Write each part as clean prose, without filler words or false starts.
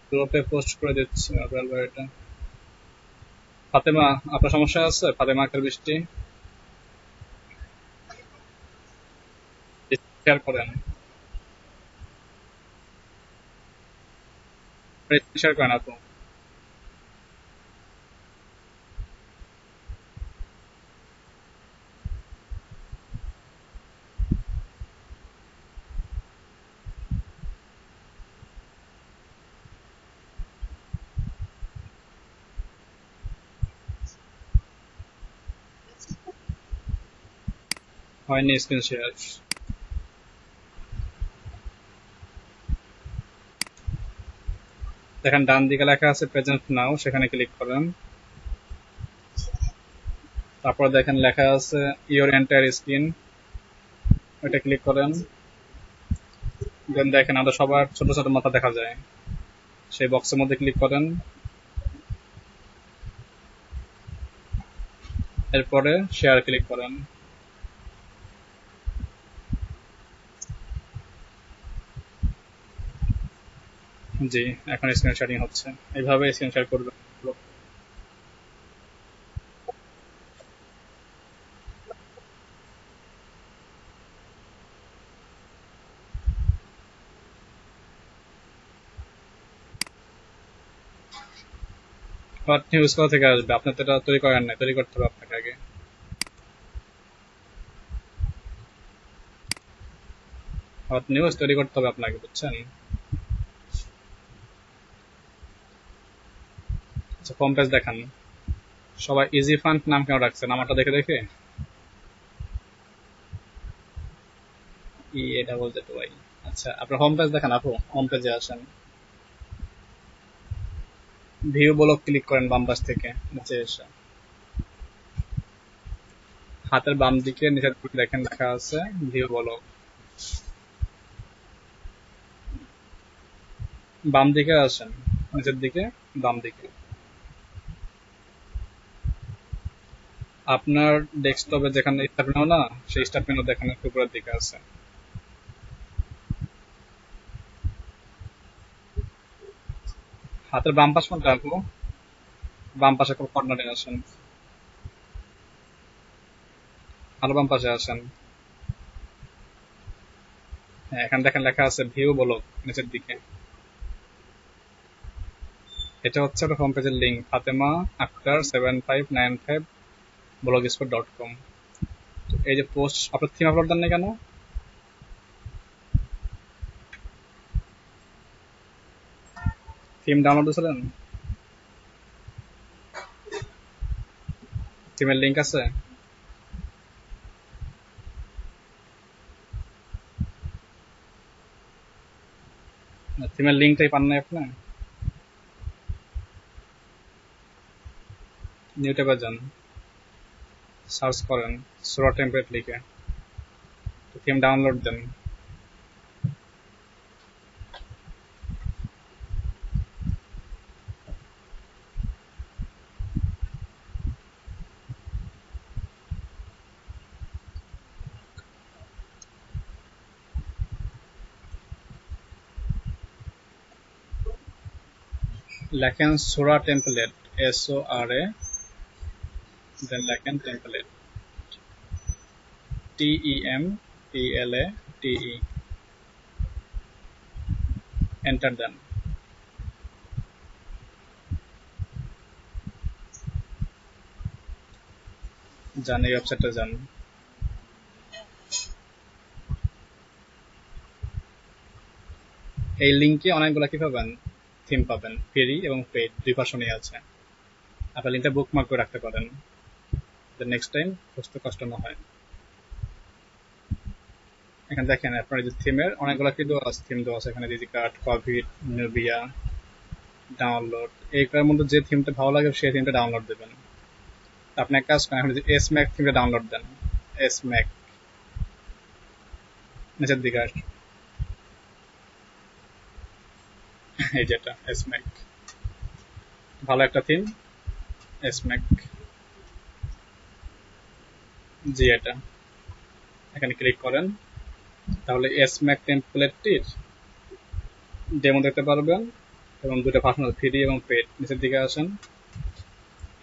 গ্রুপে পোস্ট করে দিচ্ছি মোবাইল বাড়িটা। ফাতেমা, আপনার সমস্যা আছে? ফাতেমা আক্তার বৃষ্টি, শেয়ার করেন, শেয়ার করেন আপু। হয়নি স্ক্রিন শেয়ার। দেখেন ডান দিকে লেখা আছে প্রেজেন্ট নাও, সেখানে ক্লিক করেন। তারপর দেখেন লেখা আছে ইওর এন্টায়ার স্ক্রিন, ওইটা ক্লিক করেন। দেন দেখেন আমাদের সবার ছোট ছোট মাথা দেখা যায়, সেই বক্সের মধ্যে ক্লিক করেন। এরপরে শেয়ার ক্লিক করেন। জি, এখন স্ক্রিন শেয়ারিং হচ্ছে। এইভাবে স্ক্রিন শেয়ার করবেন। হট নিউজ কোথা থেকে আসবে? আপনি তো এটা তৈরি করেন নাই, তৈরি করতে হবে আপনাকে আগে। হট নিউজ তৈরি করতে হবে আপনাকে, বুঝছেন? আচ্ছা, হোম পেজ দেখান। সবাই ইজি ফান্ড নাম কেন রাখছেন আমারটা দেখে দেখে? EA ZY। আচ্ছা, আপনার হোম পেজ দেখান আপু, হোম পেজে আসেন। ভিউ ব্লক ক্লিক করেন বাম পাশ থেকে নিচে এসে। হাতের বাম দিকে নিচের দিকে দেখেন লেখা আছে ভিউ ব্লক। বাম দিকে আসেন, নিচের দিকে, বাম দিকে। আপনার ডেস্কটপে যেখানে স্টার্ট মেনু না, সেই স্টার্ট মেনু দেখেন একটু উপরের দিকে আছে। হাতের বাম পাশ কোনটা আপু? বাম পাশে কর্নারে আসেন, আরো বাম পাশে আসেন। হ্যাঁ, এখানে দেখেন লেখা আছে ভিউ ব্লক নিচের দিকে। এটা হচ্ছে একটা হোম পেজের লিঙ্ক, ফাতেমা আক্তার 7595 blogspot.com। এই যে পোস্ট, আপনার থিম আপলোড দেন না কেন? থিম ডাউনলোড দিয়েছিলেন? থিমের লিঙ্ক আছে? থিমের লিঙ্কটাই পান নাই আপনি? নিউ ট্যাবে যান, সার্চ করেন সোরা টেমপ্লেট লিখে, থিম ডাউনলোড দেন। লেখেন সোরা টেমপ্লেট, SORA, দেন লেখেন টেমপ্লেট, TEMPLATE, এন্টার দেন। যান এই ওয়েবসাইটে যান। এই লিঙ্কে অনেকগুলো কি পাবেন, থিম পাবেন, ফ্রি এবং পেইড দুই ভার্সনই আছে। আপনার লিঙ্কটা বুকমার্ক করে রাখতে পারেন, নেক্সট টাইম বুঝতে কষ্ট না হয়। এখানে দেখেন আপনার যে থিমের অনেকগুলো কি দেওয়া আছে, থিম দেওয়া আছে এখানে, ডিজি কার্ড, কোভিড, নিউবিয়া, ডাউনলোড। এইগুলোর মধ্যে যে থিমটা ভালো লাগে সেই থিমটা ডাউনলোড দেবেন। আপনি এক কাজ করেন, এখন যে এস ম্যাক থিমটা ডাউনলোড দেন। এস ম্যাক, নিচের দিকে আসবে, এই যেটা এস ম্যাক, ভালো একটা থিম, এস ম্যাক। জি, এটা এখানে ক্লিক করেন, তাহলে এস ম্যাক টেমপ্লেটটির ডেমো দেখতে পারবেন এবং দুটো ভার্সন আছে, ফ্রি এবং পেড। নিচের দিকে আসেন,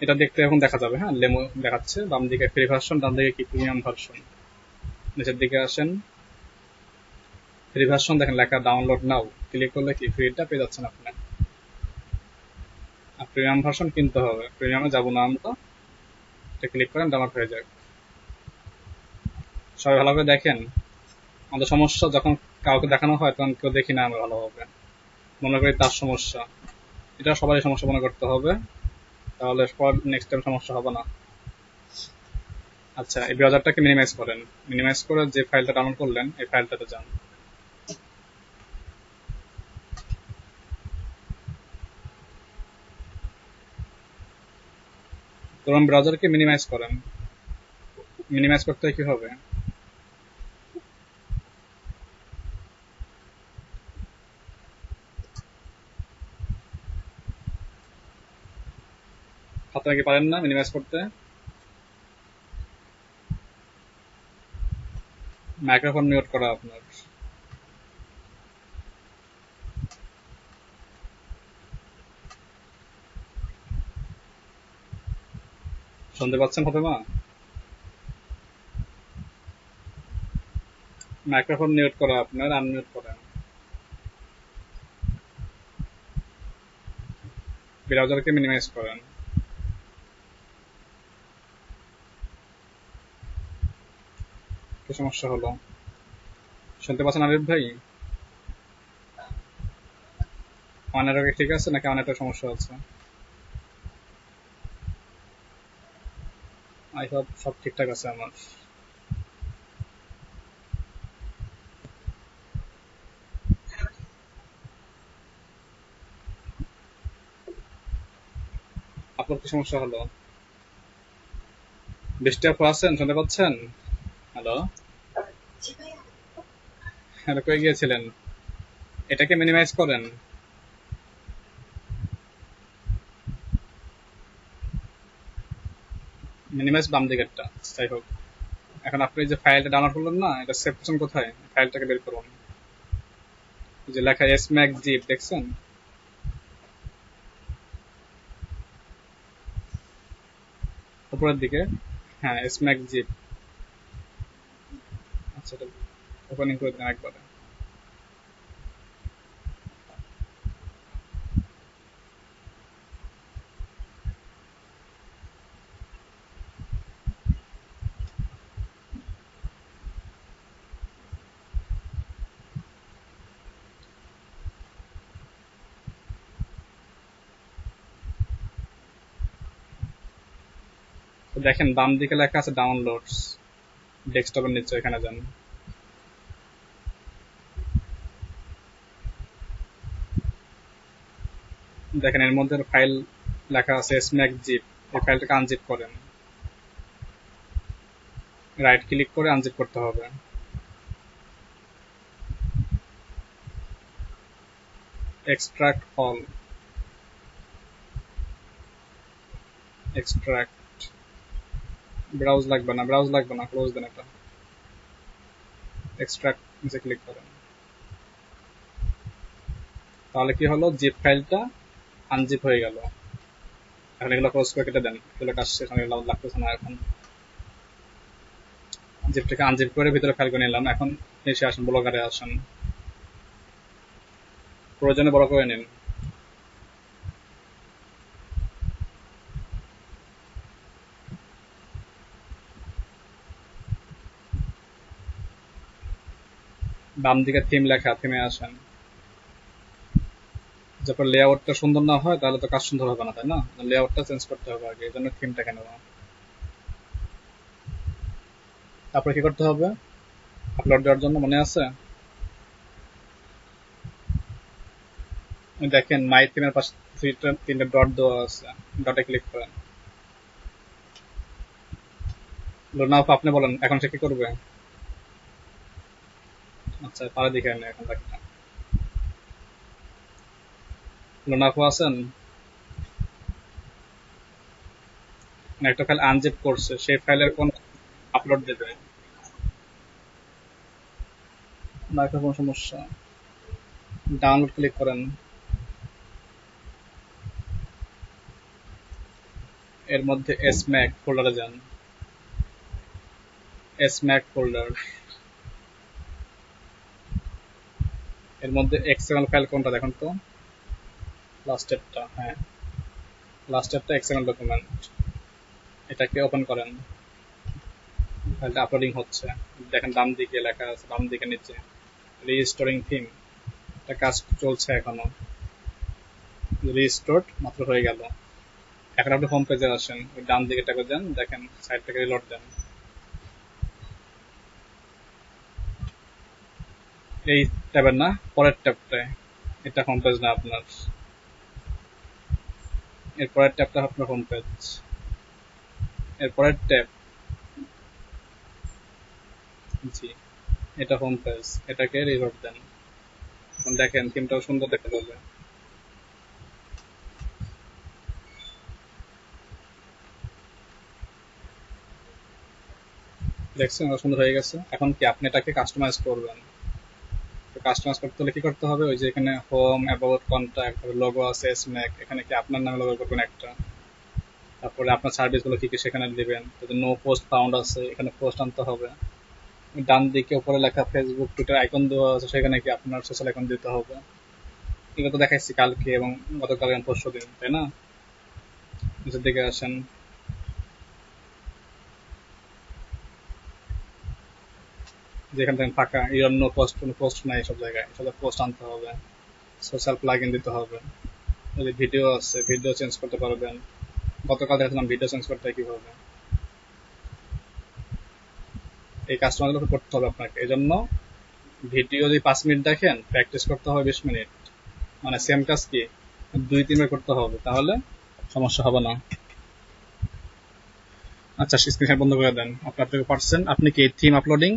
এটা দেখতে এখন দেখা যাবে, হ্যাঁ লেমো দেখাচ্ছে, বাম দিকে ফ্রি ভার্সন, ডান দিকে কি প্রিমিয়াম ভার্সন। নিচের দিকে আসেন, ফ্রি ভার্সন দেখেন লেখা ডাউনলোড নাও, ক্লিক করলে কি ফ্রিটা পেয়ে যাচ্ছেন আপনি। আর প্রিমিয়াম ভার্সন কিনতে হবে, প্রিমিয়ামে যাবো না আমরা, এটা ক্লিক করেন ডাউনলোড হয়ে যাক। সবাই ভালোভাবে দেখেন, আমাদের সমস্যা যখন কাউকে দেখানো হয় তখন কেউ দেখি না আমরা ভালোভাবে, মনে করি তার সমস্যা। এটা সবারই সমস্যা মনে করতে হবে, তাহলে পর নেক্সট টাইম সমস্যা হবে না। আচ্ছা, এই ব্রাউজারটাকে মিনিমাইজ করেন, মিনিমাইজ করে যে ফাইলটা ডাউনলোড করলেন এই ফাইলটাতে যান। ক্রোম ব্রাউজারকে মিনিমাইজ করেন। মিনিমাইজ করতে কি হবে, আপনারা কি পারেন না মিনিমাইজ করতে? মাইক্রোফোন মিউট করা আপনার। শুনতে পাচ্ছেন ফাতেমা? মাইক্রোফোন মিউট করা আপনার, আনমিউট করেন। ব্রাউজারকে মিনিমাইজ করেন। কি সমস্যা হলো, শুনতে পাচ্ছেন আরিফ ভাই? আমার নেটওয়ার্ক ঠিক আছে নাকি আমার নেটওয়ার্ক সমস্যা আছে? আই হোপ সব ঠিকঠাক আছে আমার। আপনার কি সমস্যা হলো? বৃষ্টি আপু আছেন, শুনতে পাচ্ছেন? হ্যালো, হ্যালো, কই গিয়েছিলেন? এটাকে মিনিমাইজ করেন। মিনিমাইজ বাম দিকেরটা। যাই হোক, এখন আপনি যে ফাইলটা ডাউনলোড করলেন না, এটা সেভ করছেন কোথায়? ফাইলটাকে বের করুন। যে লেখা এসম্যাক জিপ দেখছেন? উপরের দিকে, হ্যাঁ এসম্যাক জিপ। আচ্ছা, এটা ওপেনিং করে দেন একবারে। তো দেখেন বাম দিকে লেখা আছে ডাউনলোডস, ডেস্কটপের নিচে, এখানে যান। দেখেন এর মধ্যে ফাইল লেখা আছে স্ম্যাক জিপ, এই ফাইলটাকে আনজিপ করেন। রাইট ক্লিক করে আনজিপ করতে হবে। Extract all, extract. ব্রাউজ লাগবে না, ব্রাউজ লাগবে না, ক্লোজ দেন এটা। এক্সট্রাক্ট নিচে ক্লিক করেন। তাহলে কি হলো, জিপ ফাইলটা আনজিপ হয়ে গেল। এখন এগুলো ক্লোজ করে কেটে দেন, এগুলো কাজ শেষ, এগুলো লাগতেছে না এখন। জিপটাকে আনজিপ করে ভিতরে ফাইল করে নিলাম। এখন এসে আসেন, ব্লগারে আসেন, প্রয়োজনে বড় করে নিন। বাম দিকে থিম লেখা, থিমে আসেন। যখন লেআউটটা সুন্দর না হয় তাহলে তো কাজ সুন্দর হবে না, তাই না? লেআউটটা চেঞ্জ করতে হবে আগে, এই জন্য থিমটাকে নেওয়া। তারপরে কি করতে হবে, আপলোড দেওয়ার জন্য মনে আছে? দেখেন মাই থিমের পাশে তিনটা ডট দেওয়া আছে, ডটে ক্লিক করেন। লোনা আপনি বলেন এখন সে কি করবে? আচ্ছা, পারে দেখে নেই এখন বাকিটা। লোনা আপু আছেন? একটা ফাইল আনজিপ করছে, সেই ফাইলের কোন আপলোড দেবে? মাইক্রোফোন সমস্যা, ডাউনলোড ক্লিক করেন। এর মধ্যে এসম্যাক ফোল্ডারে যান, এসম্যাক ফোল্ডার। এর মধ্যে এক্সএমএল ফাইল কোনটা দেখুন তো, লাস্টেরটা, হ্যাঁ লাস্টেরটা এক্সএমএল ডকুমেন্ট। এটাকে ওপেন করেন, ফাইলটা আপলোডিং হচ্ছে। দেখেন ডান দিকে লেখা আছে, বাম দিকে নিচে রিস্টোরিং থিম, এটা কাজ চলছে এখনো। রিস্টোর মাত্র হয়ে গেল। এখন আপনি হোম পেজে আসেন, ওই ডান দিকে ট্যাবে যান, দেখেন সাইটটাকে রিলোড দেন। এই ট্যাবের না, পরের ট্যাবটায়, এটা হোম পেজ না আপনার, এর পরের ট্যাবটা আপনার হোম পেজ, এর পরের ট্যাব, জি এটা হোম পেজ, এটাকে রিলোড দেন। এখন দেখেন থিমটাও সুন্দর দেখতে পাবে। দেখছেন সুন্দর হয়ে গেছে। এখন কি আপনি এটাকে কাস্টমাইজ করবেন। কাস্টমাইজ করতে হলে কি করতে হবে, ওই যে এখানে হোম, অ্যাবাউট, কন্ট্যাক্ট, লোগো আছে, স্ম্যাক, এখানে কি আপনার নামে লোগো করবেন একটা। তারপরে আপনার সার্ভিসগুলো কি কি সেখানে দিবেন। নো পোস্ট ফাউন্ড আছে, এখানে পোস্ট আনতে হবে। ডান দিকে উপরে লেখা ফেসবুক, টুইটার আইকন দেওয়া আছে, সেখানে কি আপনার সোশ্যাল আইকন দিতে হবে। এগুলো তো দেখাইছি কালকে এবং গতকাল এবং পরশু দিন, তাই না। নিচের দিকে আসেন, যেখান থেকে ফাঁকা, এর নো পোস্ট, কোনো পোস্ট নাই সব জায়গায়, সব পোস্ট আনতে হবে, সোশ্যাল প্লাগইন দিতে হবে। যদি ভিডিও আছে, ভিডিও চেঞ্জ করতে পারবেন। গতকাল দেখলাম ভিডিও চেঞ্জ করতে হয় কিভাবে। এই কাস্টমারগুলো করতে হবে আপনাকে। এই জন্য ভিডিও যদি 5 মিনিট দেখেন, প্র্যাকটিস করতে হবে 20 মিনিট, মানে সেম কাজ কি 2-3 বার করতে হবে, তাহলে সমস্যা হবে না। আচ্ছা স্ক্রিন বন্ধ করে দেন। আপনার থেকে পারছেন, আপনি কি থিম আপলোডিং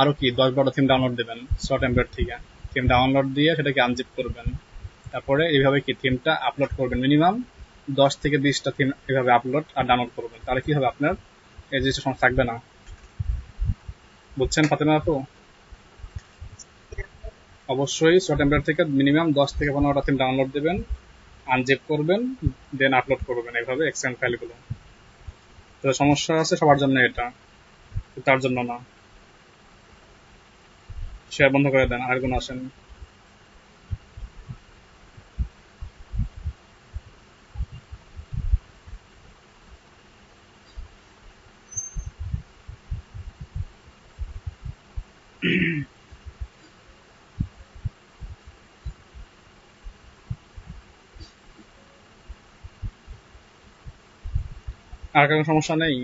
আরো কি 10-12টা থিম ডাউনলোড দেবেন শর্ট এমবেড থেকে। থিম ডাউনলোড দিয়ে সেটাকে আনজিপ করবেন। তারপরে এইভাবে কি থিমটা আপলোড করবেন, মিনিমাম 10 থেকে 20টা থিম এভাবে আপলোড আর ডাউনলোড করবেন। তাহলে কি হবে, আপনার এই জিনিসটা সমস্যা থাকবে না। বুঝছেন ফাতেমা আপু। অবশ্যই শর্ট এমবেড থেকে মিনিমাম 10 থেকে 15টা থিম ডাউনলোড দেবেন, আনজিপ করবেন, দেন আপলোড করবেন এইভাবে এক্সএমএল ফাইলগুলো। তো সমস্যা আছে সবার জন্য এটা, তার জন্য না। শেয়ার বন্ধ করে দেন, আর কোনো আসেন। আর কোনো সমস্যা নেই।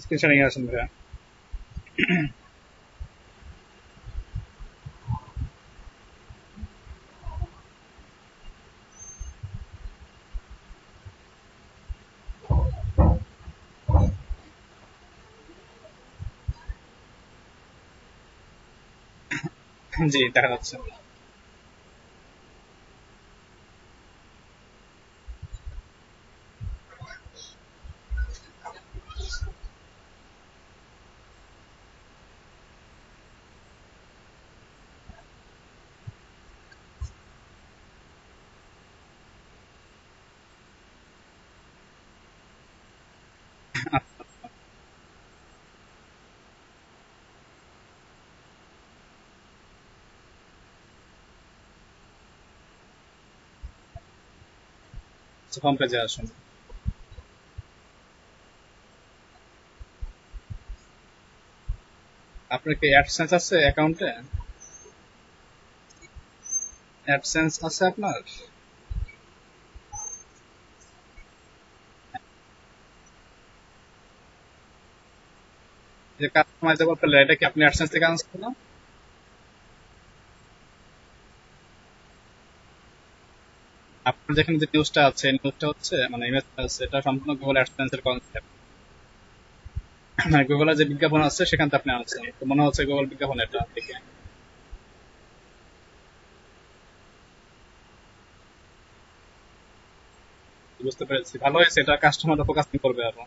স্ক্রিন শেয়ারিং এ আসেন ভাইয়া। জি দেখা যাচ্ছে। হোম পেজে আসুন। আপনার কি অ্যাডসেন্স আছে অ্যাকাউন্টে? অ্যাডসেন্স আছে আপনার? যে কাস্টমাইজেবল ফেলে, এটা কি আপনি অ্যাডসেন্স থেকে আনছেন না? আপনার যেখানে যে নিউজটা আছে, নিউজটা হচ্ছে মানে ইমেজটা আছে, এটা সম্পূর্ণ গুগল অ্যাডসেন্স এর কনসেপ্ট। মানে গুগলের যে বিজ্ঞাপন আছে সেখান থেকে আপনি আনছেন, তো মনে হচ্ছে গুগল বিজ্ঞাপন এটা দেখে। বুঝতে পেরেছি, ভালো হয়েছে, এটা কাস্টমার ফোকাসিং করবে আরো।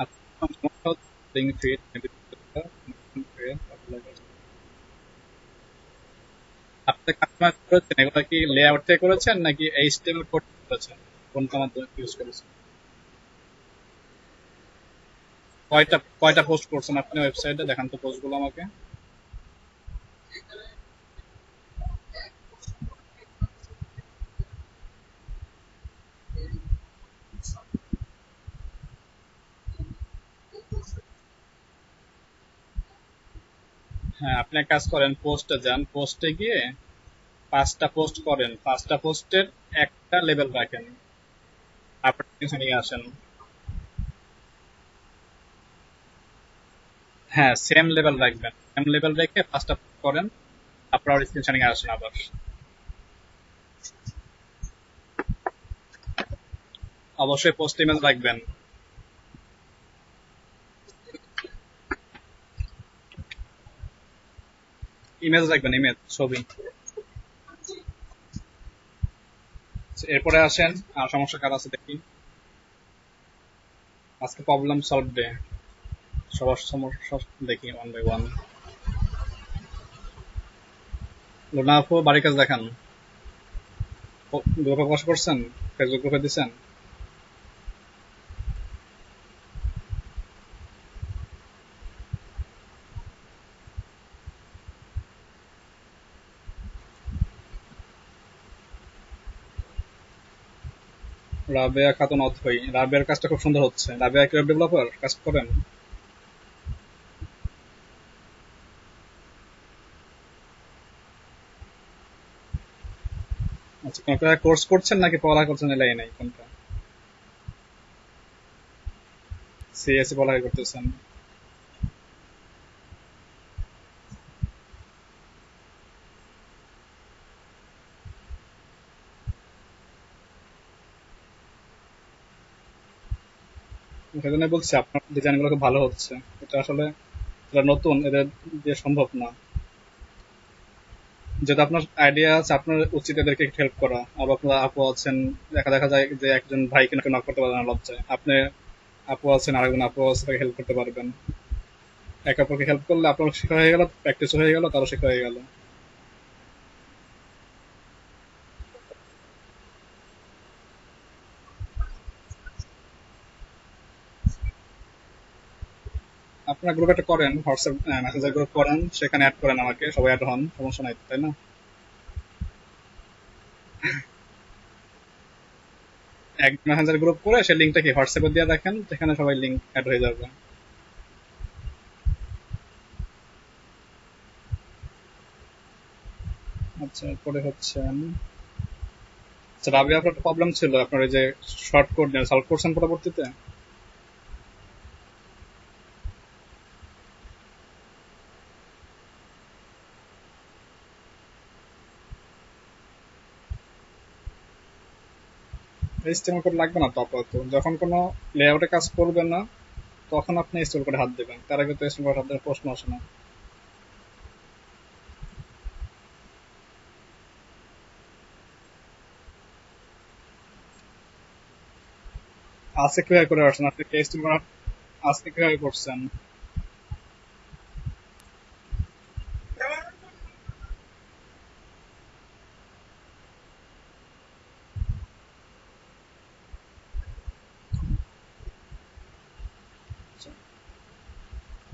আপনার সমস্যা হচ্ছে link feed, আপনি কাস্টমাইজ করেছেন এগুলা কি লেআউট থেকে করেছেন নাকি এইচটিএমএল কোড করেছেন? কোনটা মাধ্যমে ইউজ করেছেন? কয়টা কয়টা পোস্ট করছেন আপনি ওয়েবসাইটে? দেখান তো পোস্ট গুলো আমাকে। হ্যাঁ, আপনি এক কাজ করেন, পোস্টে যান, পোস্টে গিয়ে 5টা পোস্ট করেন, 5টা পোস্টের একটা লেভেল রাখেন, আপনি কিছু নিয়ে আসেন। হ্যাঁ, সেম লেভেল রাখবেন, সেম লেভেল রেখে 5টা পোস্ট করেন, আপনার স্ক্রিনশট নিয়ে আসেন আবার। অবশ্যই পোস্ট ইমেজ রাখবেন। ইমেজ রাখবেন, ইমেজ, ছবি। এরপরে আসেন, আর সমস্যা কার আছে দেখি। আজকে প্রবলেম সলভ ডে, সবার সমস্যা দেখি ওয়ান বাই ওয়ান। লুনা আপু বাড়ির কাজ দেখান, গ্রুপে প্রকাশ করছেন, ফেসবুক গ্রুপে দিচ্ছেন। রাবেয়া খাতুন অথই, রাবেয়ার কাজটা খুব সুন্দর হচ্ছে। রাবেয়া কি ওয়েব ডেভেলপার কাজ করেন? আচ্ছা, কোন কোর্স করছেন নাকি পড়া করছেন, এলাই নাই কোনটা? সিএসসি পড়ালেখা করতেছেন? সেজন্য বলছি আপনার ডিজাইন গুলো খুব ভালো হচ্ছে। এটা আসলে এটা নতুন, এদের দিয়ে সম্ভব না। যেটা আপনার আইডিয়া আছে, আপনার উচিত এদেরকে একটু হেল্প করা। আর আপনার আপু আছেন, দেখা দেখা যায় যে একজন ভাইকে নাকি নক করতে পারবেন না লজ্জায়, আপনি আপু আছেন, আরেকজন আপু আছে, তাকে হেল্প করতে পারবেন। একে অপরকে হেল্প করলে আপনার শেখা হয়ে গেল, প্র্যাকটিস হয়ে গেল, তারও শেখা হয়ে গেল। আপনার গ্রুপ একটা করেন, হোয়াটসঅ্যাপ মেসেঞ্জার গ্রুপ করেন, সেখানে অ্যাড করেন আমাকে, সবাই অ্যাড হন, সমস্যা নাই তো, তাই না? এক মেসেঞ্জার গ্রুপ করে সেই লিঙ্কটা কি হোয়াটসঅ্যাপে দিয়ে রাখেন, সেখানে সবাই লিঙ্ক অ্যাড হয়ে যাবে। আচ্ছা, এরপরে হচ্ছে আচ্ছা, রাবি আপনার একটা প্রবলেম ছিল, আপনার ওই যে শর্ট কোড নিয়ে সলভ করছেন পরবর্তীতে? এইচটিএমএল কোড লাগবে না তো আপাতত, যখন কোনো লেআউটে কাজ করবেন না তখন আপনি ইনস্টল করে হাত দেবেন, তার আগে তো ইনস্টল করে হাত দেওয়ার প্রশ্ন আসে না। আজকে কিভাবে করে আসছেন আপনি, ইনস্টল করা আজকে কিভাবে করছেন? আচ্ছা,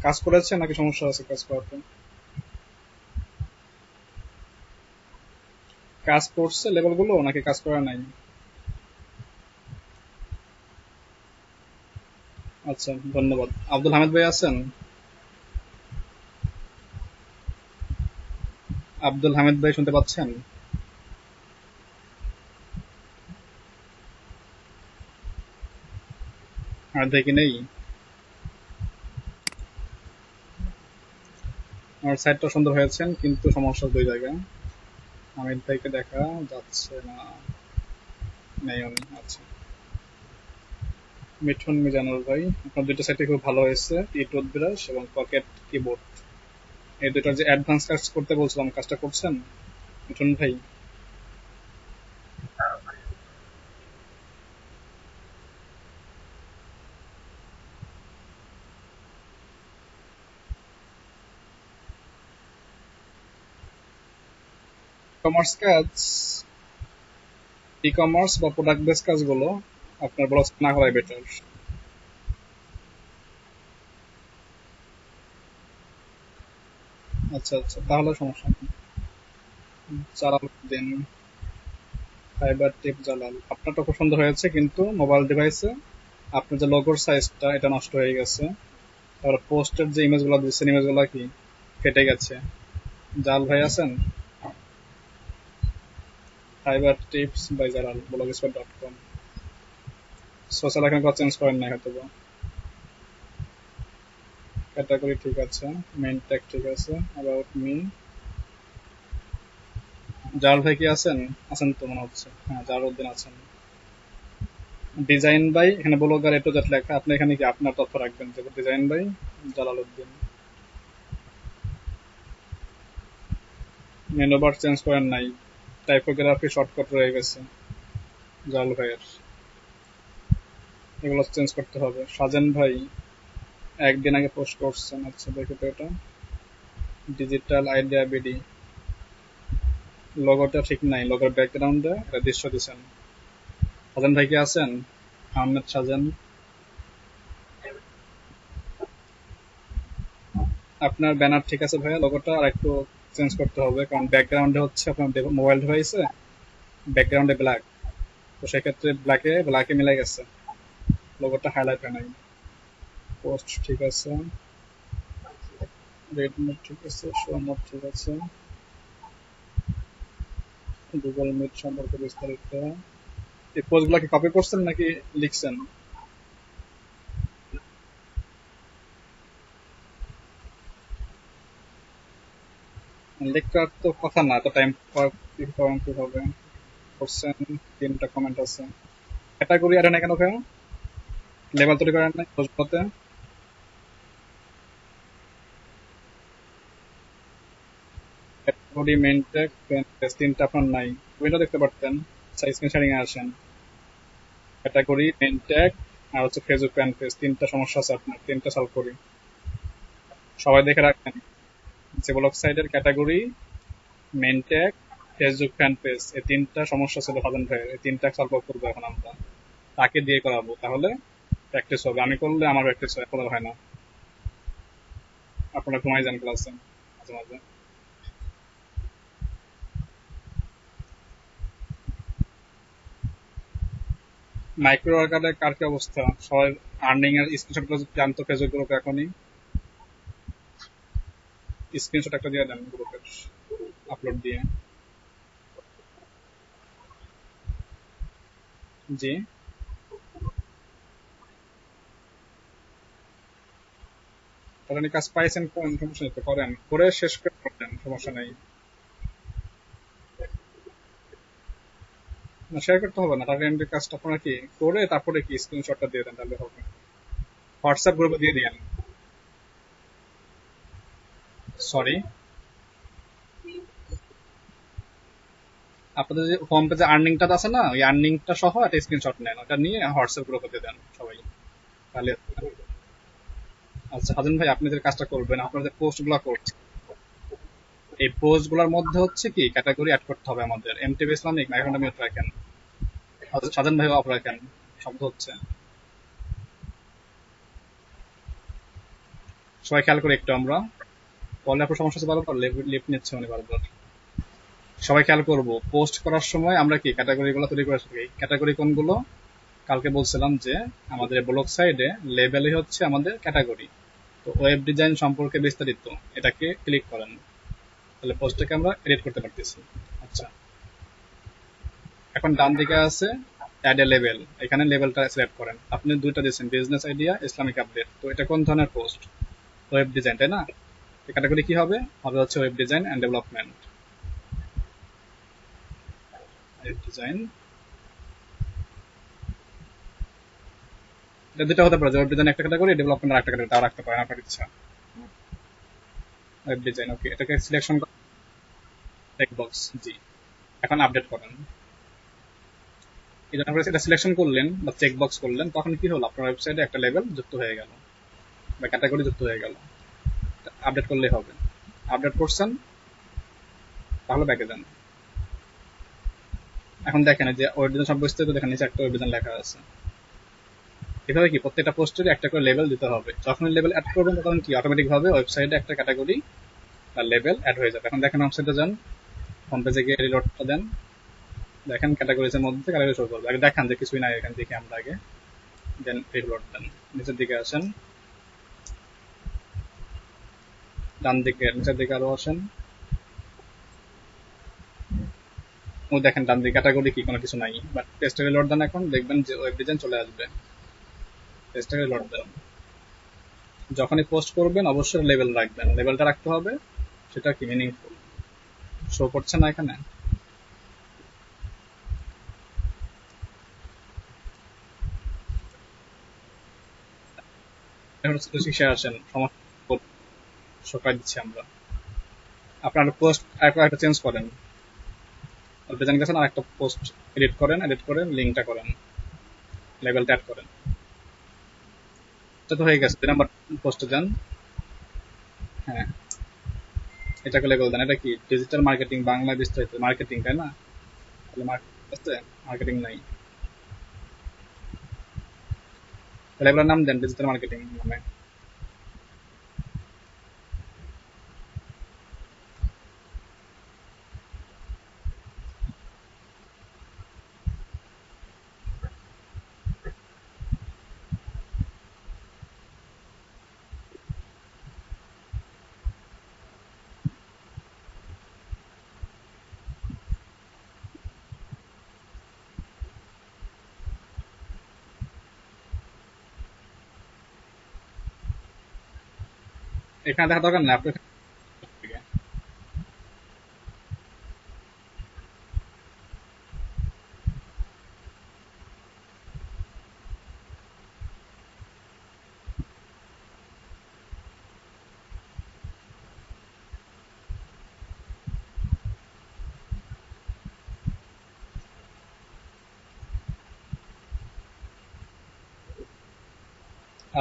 কাজ করেছে নাকি সমস্যা আছে কাজ করাতে? কাজ করছে লেভেল গুলো নাকি কাজ করা নাই? আচ্ছা, ধন্যবাদ। আব্দুল হামিদ ভাই আছেন? আব্দুল হামিদ ভাই শুনতে পাচ্ছেন? আর দেখি নেই। আমার সাইটটা সুন্দর হয়েছে কিন্তু সমস্যা দুই জায়গায়, হামিদ ভাইকে দেখা যাচ্ছে না। নেই উনি। আচ্ছা, মিঠুন মিজানুর ভাই, আপনার দুইটা সাইটে খুব ভালো হয়েছে, ই টুথব্রাশ এবং পকেট কিবোর্ড। এই দুটোর যে অ্যাডভান্স কাজ করতে বলছিলাম, কাজটা করছেন মিঠুন ভাই? কমার্স কাজ, ই কমার্স বা প্রোডাক্ট বেস কাজগুলো আপনার ব্লগ না করাই বেটার। আচ্ছা আচ্ছা, তাহলে সমস্যা নেই। জালালউদ্দিন, ফাইবার টিপ জালাল, আপনারটা খুব সুন্দর হয়েছে, কিন্তু মোবাইল ডিভাইসে আপনার যে লোগোর সাইজটা এটা নষ্ট হয়ে গেছে। তারপর পোস্টের যে ইমেজগুলো দিচ্ছেন, ইমেজগুলো কি ফেটে গেছে। জাল ভাই আছেন? Fiverr tips by Jalal blogspot.com। Social account change করেন নাই হয়তো বা। ক্যাটাগরি ঠিক আছে, মেইন ট্যাগ ঠিক আছে, অ্যাবাউট মি। জাল ভাই কি আছেন? আছেন তো মনে হচ্ছে, হ্যাঁ জালালউদ্দিন আছেন। ডিজাইন বাই, এখানে ব্লগার এটো জেড লেখা, আপনি এখানে কি আপনার তথ্য রাখবেন, যে design by Jalaluddin. Menu bar change করেন নাই, টাইপোগ্রাফি শর্টকাট রয়ে গেছে জাল ভাইয়ের, এগুলো চেঞ্জ করতে হবে। সাজেন ভাই একদিন আগে পোস্ট করছেন, আচ্ছা দেখি তো এটা। ডিজিটাল আইডিয়া বিডি, লোগোটা ঠিক নাই, লোগোর ব্যাকগ্রাউন্ডে এটা দৃশ্য দিচ্ছেন। সাজেন ভাই কি আছেন? আহমেদ সাজেন, আপনার ব্যানার ঠিক আছে ভাইয়া, লোগোটা আর একটু চেঞ্জ করতে হবে, কারণ ব্যাকগ্রাউন্ডে হচ্ছে আপনার মোবাইল ডিভাইসে ব্যাকগ্রাউন্ডে ব্ল্যাক, তো সেক্ষেত্রে ব্ল্যাকে ব্ল্যাকে মিলে গেছে, লোগোটা হাইলাইট হয় নাই। পোস্ট ঠিক আছে, রেড মোড ঠিক আছে, শো মোড ঠিক আছে, গুগল মিট সম্পর্কে বিস্তারিত। এই পোস্টগুলো কি কপি করছেন নাকি লিখছেন? লিখার তো কথা না, তো টাইম করেন কিভাবে করছেন? তিনটা কমেন্ট আছে। ক্যাটাগরি আর না কেন ভাইয়া? লেভেল তৈরি করেন নাই পোস্টগুলোতে? ক্যাটাগরি মেইন ট্যাগ তিনটা আপনার নাই, ওইটা দেখতে পারতেন। স্ক্রিন শেয়ারিং এ আসেন, ক্যাটাগরি মেইন ট্যাগ আর হচ্ছে ফেসবুক ফ্যান পেজ, তিনটা সমস্যা আছে আপনার, তিনটা সলভ করি। সবাই দেখে রাখেন যে ব্লগ সাইটের category, main tag, Facebook fan page, এই তিনটা সমস্যা ছিল ফাজান ভাইয়ের, এই তিনটা সলভ করবো এখন আমরা, তাকে দিয়ে করাবো, তাহলে প্র্যাকটিস হবে। আমি করলে আমার প্র্যাকটিস হয়, আপনার হয় না। আপনারা ঘুমাই যান ক্লাসে মাঝে মাঝে। মাইক্রো ওয়ার্কারে কার কি অবস্থা? সবাই আর্নিং এর স্ক্রিনশট গুলো জানতো ফেসবুক গ্রুপে এখনই, স্ক্রিনশট একটা দিয়ে দেন গ্রুপের, আপলোড দিয়ে। জি, তাহলে কাজ পাইছেন, কোন সমস্যা নেই তো, করেন, করে শেষ করে করেন, সমস্যা নেই। না শেয়ার করতে হবে না, টাকা এন্ট্রি কাজটা আপনারা কি করে তারপরে কি স্ক্রিনশটটা দিয়ে দেন, তাহলে হবে। হোয়াটসঅ্যাপ গ্রুপে দিয়ে দিন। সরি, আপনাদের যে হোম পেজে আর্নিংটা আছে না, ওই আর্নিংটা সহ একটা স্ক্রিনশট নেন, ওটা নিয়ে হোয়াটসঅ্যাপ গ্রুপে দিয়ে দেন সবাই, তাহলে। আচ্ছা হাজিন ভাই, আপনি যে কাজটা করবেন, আপনার যে পোস্ট গুলা করছেন, এই পোস্ট গুলার মধ্যে হচ্ছে কি ক্যাটাগরি অ্যাড করতে হবে আমাদের, এমটিভি ইসলামিক না, এখন মিউট রাখেন। সাজান ভাই অফ রাখেন, শব্দ হচ্ছে। সবাই খেয়াল করে একটু, আমরা কলে আপনার সমস্যা হচ্ছে বারবার, লিফট নিচ্ছে মানে বারবার। সবাই খেয়াল করবো, পোস্ট করার সময় আমরা কি ক্যাটাগরি গুলো তৈরি করে থাকি। ক্যাটাগরি কোনগুলো? কালকে বলছিলাম যে আমাদের ব্লগ সাইডে লেবেলে হচ্ছে আমাদের ক্যাটাগরি, তো ওয়েব ডিজাইন সম্পর্কে বিস্তারিত, এটাকে ক্লিক করেন, তাহলে পোস্টটাকে আমরা এডিট করতে পারতেছি। আচ্ছা, এখন ডান দিকে আছে অ্যাড এ লেভেল, এখানে লেভেলটা সিলেক্ট করেন। আপনি দুইটা দিয়েছেন, বিজনেস আইডিয়া, ইসলামিক আপডেট, তো এটা কোন ধরনের পোস্ট? ওয়েব ডিজাইন, তাই না? ক্যাটাগরি কি হবে? হবে হচ্ছে web design and development. Web design এটা দুটো হতে পারে যে ওয়েব ডিজাইন একটা ক্যাটাগরি, ডেভেলপমেন্ট আরেকটা ক্যাটাগরি, তাও রাখতে পারেন আপনার ইচ্ছা। ওয়েব ডিজাইন ওকে, এটাকে সিলেকশন করেন, চেক বক্স জি। এখন আপডেট করেন। এই যখন এটা সিলেকশন করলেন বা চেক বক্স করলেন, তখন কি হলো, আপনার ওয়েবসাইটে একটা লেভেল যুক্ত হয়ে গেল বা ক্যাটাগরি যুক্ত হয়ে গেল। আপডেট করলেই হবে। আপডেট করছেন, তাহলে ব্যাকে যান। এখন দেখেন যে ওয়েব ডিজাইন সব বিস্তারিত দেখেন, নিচে একটা ওয়েব ডিজাইন লেখা আছে। এভাবে কি প্রত্যেকটা পোস্টেরই একটা করে লেভেল দিতে হবে। যখন লেভেল অ্যাড করবেন তখন কি অটোমেটিক ভাবে ওয়েবসাইটে একটা ক্যাটাগরি বা লেভেল অ্যাড হয়ে যাবে। এখন দেখেন ওয়েবসাইটে যান, হোম পেজে গিয়ে রিলোডটা দেন, দেখেন ক্যাটাগরিজের মধ্যে ক্যাটাগরি শো করবে। আগে দেখান যে কিছুই নাই এখান থেকে, আমরা আগে দেন রিলোড দেন। নিচের দিকে আসেন, ডান দিকে নিচের দিকে আরো আসেন, ও দেখেন ডান দিকে ক্যাটাগরি কি কোনো কিছু নাই, বাট পেজটা রিলোড দেন। এখন দেখবেন যে ওয়েব ডিজাইন চলে আসবে। পেজটাকে রিলোড দেন। যখনই পোস্ট করবেন অবশ্যই লেভেল রাখবেন, লেভেলটা রাখতে হবে, সেটা কি মিনিংফুল। শো করছে না এখানে? এখন শিখে আসেন, সমস্যা শোকাই দিচ্ছি আমরা। আপনার পোস্ট একটা চেঞ্জ করেন, ডিজাইন গেছেন আর একটা পোস্ট এডিট করেন লিঙ্কটা করেন, লেভেলটা অ্যাড করেন। এটা তো হয়ে গেছে। 2 নাম্বার পোস্টে যান, হ্যাঁ এটাকে লেভেল দেন। এটা কি ডিজিটাল মার্কেটিং বাংলা বিস্তারিত মার্কেটিং, তাই না? তাহলে মার্কেটিং আছে, মার্কেটিং নাই, লেভেলের নাম দেন ডিজিটাল মার্কেটিং নামে। এখানে দেখা দরকার না, আপনি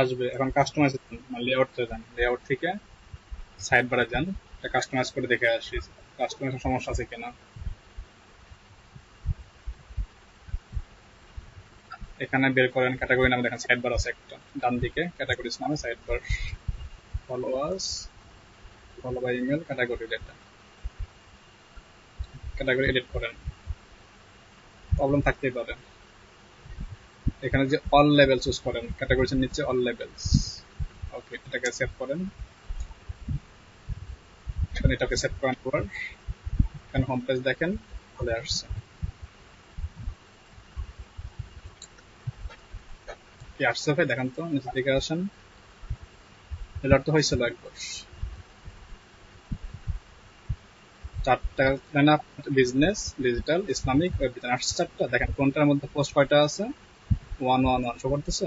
আসবে। এখন কাস্টমাইজ লেআউটে যান, লেআউট থেকে সাইড বারে যান, এটা কাস্টমাইজ করে দেখে আসি কাস্টমাইজ সমস্যা আছে কিনা। এখানে বের করেন ক্যাটাগরি নামে, দেখেন সাইড বার আছে একটা ডান দিকে, ক্যাটাগরিজ নামে side bar, followers, follow by email, category data, category edit করেন। প্রবলেম থাকতেই পারে। এখানে যে অল লেভেল চুজ করেন, ক্যাটাগরিজের নিচে অল লেভেলস, ওকে এটাকে সেভ করেন। এখন এটাকে সেভ করার পর এখানে হোম পেজ দেখেন চলে আসছে। কি আসছে ভাই দেখেন তো, নিচের দিকে আসেন। এলার তো হয়েছিল একবার, 4টা না, business, digital, Islamic, web design আসছে 4টা। দেখেন কোনটার মধ্যে পোস্ট কয়টা আছে, 111 শো করতেছে।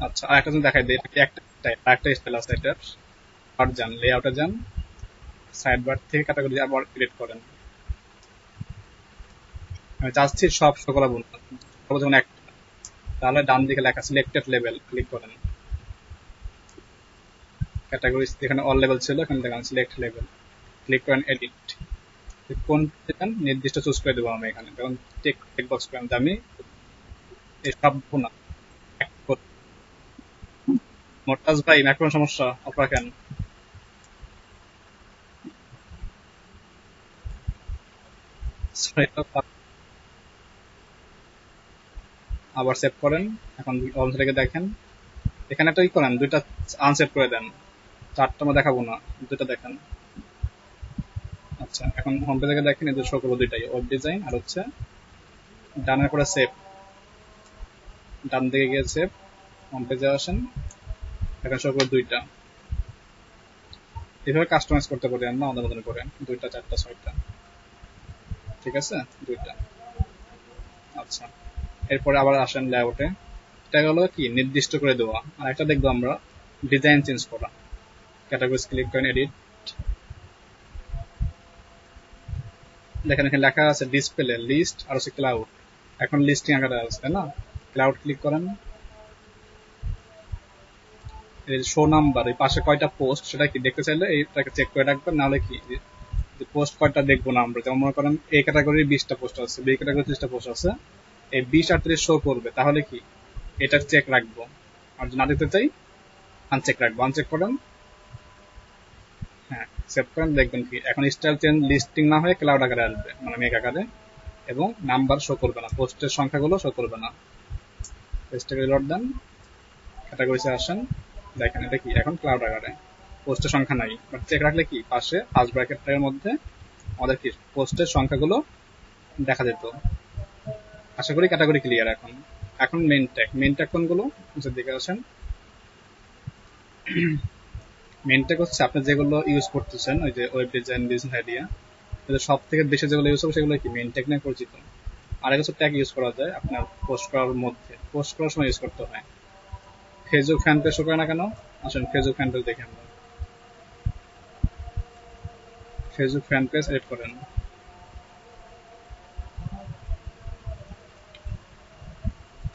আচ্ছা আর একটা জিনিস দেখাই দিই, এটা কি একটা স্টাইল আছে এটার। আর যান লেআউটে যান, সাইড বার থেকে ক্যাটাগরি আবার এডিট করেন। আমি চাচ্ছি সব শো করা বলুন, যেমন একটা, তাহলে ডান দিকে লেখা সিলেক্টেড লেভেল ক্লিক করেন। ক্যাটাগরি এখানে অল লেভেল ছিল, এখানে দেখেন সিলেক্ট লেভেল, ক্লিক করেন এডিট। কোন নির্দিষ্ট চুজ করে দেবো আমি এখানে, তখন টেক বক্স করেন যে আমি এই সব না। মোরতাজ ভাই ম্যাক্রোন সমস্যা অফ রাখেন। Sorry, আবার সেভ করেন। এখন অল থেকে দেখেন, এখানে একটা ই করেন, দুইটা আনসেট করে দেন, 4টা আমরা দেখাবো না, দুইটা দেখেন। আচ্ছা এখন হোম পেজে দেখেন, এদের শো করবো দুইটাই, ওয়েব ডিজাইন আর হচ্ছে ডানের করে সেভ, ডান দিকে গিয়ে সেভ, হোম পেজে আসেন, এখানে শো করবো দুইটা। এভাবে কাস্টমাইজ করতে পারেন না আমাদের মতন করে, 2টা 4টা 6টা, ঠিক আছে 2টা। আচ্ছা এরপরে আবার আসেন লেআউটে, এটা হলো কি নির্দিষ্ট করে দেওয়া। আর একটা দেখবো আমরা ডিজাইন চেঞ্জ করা। ক্যাটাগরিজ ক্লিক করেন, এডিট, দেখেন এখানে লেখা আছে ডিসপ্লে, লিস্ট আর হচ্ছে ক্লাউড। এখন লিস্টিং আকারে আছে তাই না? ক্লাউড ক্লিক করেন, এই শো নাম্বার, এই পাশে কয়টা পোস্ট সেটা কি দেখতে চাইলে এইটাকে চেক করে রাখবেন, নাহলে কি পোস্ট কয়টা দেখবো না আমরা। যেমন মনে করেন এ ক্যাটাগরির 20টা পোস্ট আছে, বি ক্যাটাগরির 30টা পোস্ট আছে, এই 20 আর 30 শো করবে, তাহলে কি এটা চেক রাখবো। আর যদি না দেখতে চাই আনচেক রাখবো। আনচেক করেন, হ্যাঁ সেভ করেন, দেখবেন কি এখন স্টাইল চেঞ্জ লিস্টিং না হয়ে ক্লাউড আকারে আসবে, মানে মেঘ আকারে, এবং নাম্বার শো করবে না, পোস্টের সংখ্যাগুলো শো করবে না। পেজটাকে রিলোড দেন, ক্যাটাগরিতে আসেন, দেখেন এটা কি এখন ক্লাউড আকারে, পোস্টের সংখ্যা নাই। বাট চেক রাখলে কি পাশে ফার্স্ট ব্র্যাকেটের মধ্যে আমাদের কি পোস্টের সংখ্যাগুলো দেখা যেত। আশা করি ক্যাটাগরি ক্লিয়ার। এখন এখন মেইন ট্যাগ কোনগুলো দিকে আসেন। মেইন ট্যাগ হচ্ছে আপনি যেগুলো ইউজ করতেছেন, ওই যে ওয়েব ডিজাইন, বিজনেস আইডিয়া, সব থেকে বেশি যেগুলো ইউজ হবে সেগুলো কি মেইন ট্যাগ নিয়ে পরিচিত। আর কিছু ট্যাগ ইউজ করা যায় আপনার পোস্ট করার মধ্যে, পোস্ট করার সময় ইউজ করতে হয়। ফেসবুক ফ্যান পেজ শো করে না কেন? আসেন ফেসবুক ফ্যান পেজ দেখে আমরা, ফেসবুক ফ্যান পেজ এড করেন,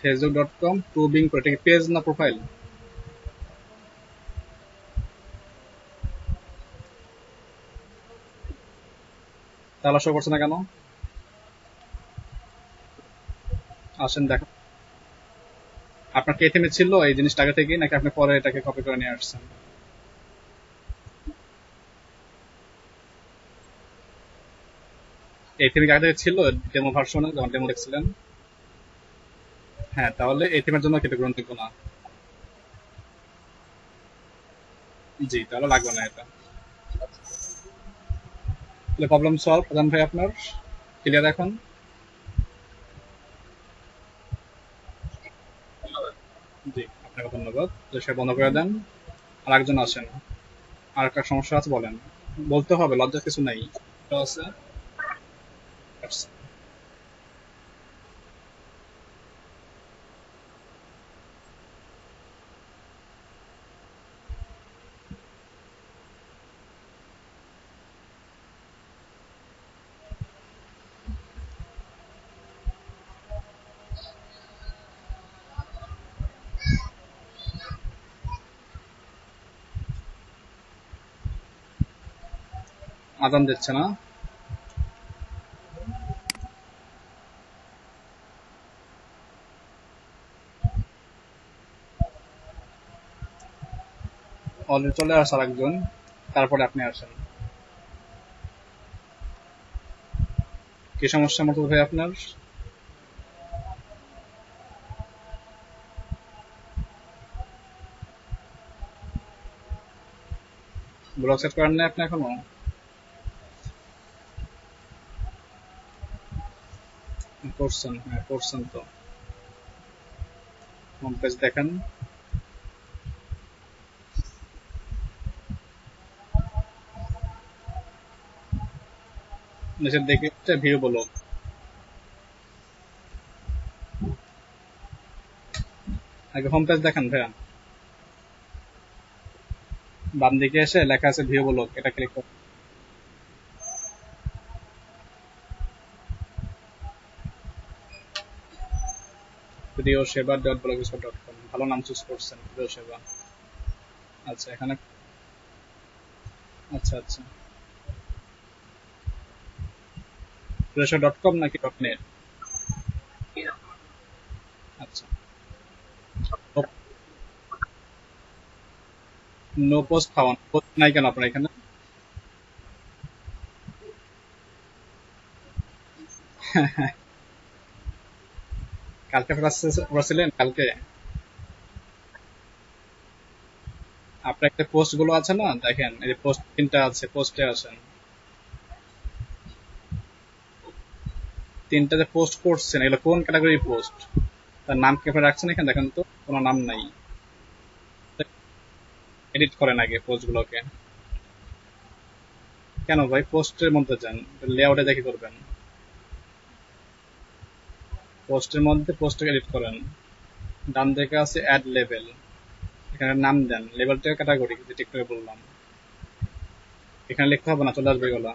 facebook.com টু বিং করে, এটা কি পেজ না প্রোফাইল? তাহলে শো করছে না কেন? আসেন দেখো আপনার কে থেমে ছিল এই জিনিসটা আগে থেকে, নাকি আপনি পরে এটাকে কপি করে নিয়ে আসছেন? এই থিম আগে থেকে ছিল ডেমো ভার্সনে যখন ডেমো দেখছিলেন? হ্যাঁ, তাহলে এই থিমের জন্য কেটে গ্রহণযোগ্য না। জি, তাহলে লাগবে না এটা। তাহলে প্রবলেম সলভ প্রধান ভাই, আপনার ক্লিয়ার এখন? জি, আপনাকে ধন্যবাদ। সে বন্ধ করে দেন, আর একজন আসেন। আর একটা সমস্যা আছে বলেন। বলতে হবে, লজ্জার কিছু নাই। এটা আছে, আচ্ছা। আদান দিচ্ছে না? অলরেডি চলে আসে আর একজন, তারপরে আপনি আসেন। কি সমস্যা মতো ভাই আপনার? ব্লগ সেট করেন না আপনি এখনো? করছেন, হ্যাঁ করছেন তো। হোম পেজ দেখেন, নিচের দিকে ভিউ ব্লগ। আগে হোম পেজ দেখেন ভাইয়া, বাম দিকে এসে লেখা আছে ভিউ ব্লগ, এটা ক্লিক করুন। প্রিয়সেবা.blogspot.com, ভালো নাম চুজ করছেন, প্রিয়সেবা। আচ্ছা এখানে, আচ্ছা আচ্ছা, প্রিয়সেবা.com নাকি .net? আচ্ছা, নো পোস্ট ফাউন্ড, পোস্ট নাই কেন আপনার এখানে? কালকে করেছিলেন কালকে? আপনার একটা পোস্ট গুলো আছে না, দেখেন এই যে পোস্ট 3টা আছে, পোস্টে আসেন। 3টা যে পোস্ট করছেন এগুলো কোন ক্যাটাগরির পোস্ট? তার নাম কি আপনি রাখছেন এখানে? দেখেন তো কোনো নাম নাই। এডিট করেন আগে পোস্ট গুলোকে। কেন ভাই? পোস্টের মধ্যে যান, লেআউটে দেখে করবেন। পোস্টের মধ্যে পোস্টটাকে এডিট করেন, ডান দিকে আছে অ্যাড লেভেল, এখানে নাম দেন, লেভেলটা ক্যাটাগরি যেটা একটু আগে বললাম, এখানে লিখতে হবে না, চলে আসবে এগুলো।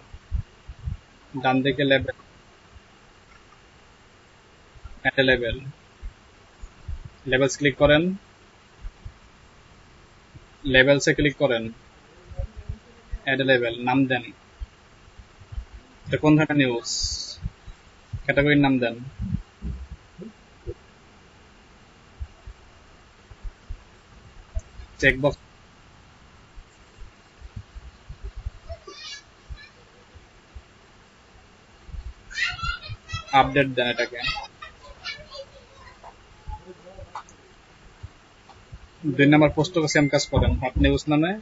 ডান দিকে level, add level, levels click করেন, লেভেলসে ক্লিক করেন, অ্যাড লেভেল, নাম দেন, এটা কোন ধরনের নিউজ, ক্যাটাগরির নাম দেন, চেকবক্স আপডেট দেন এটাকে। 2 নম্বর পোস্টকে সেম কাজ করেন, হট নিউজ নামে।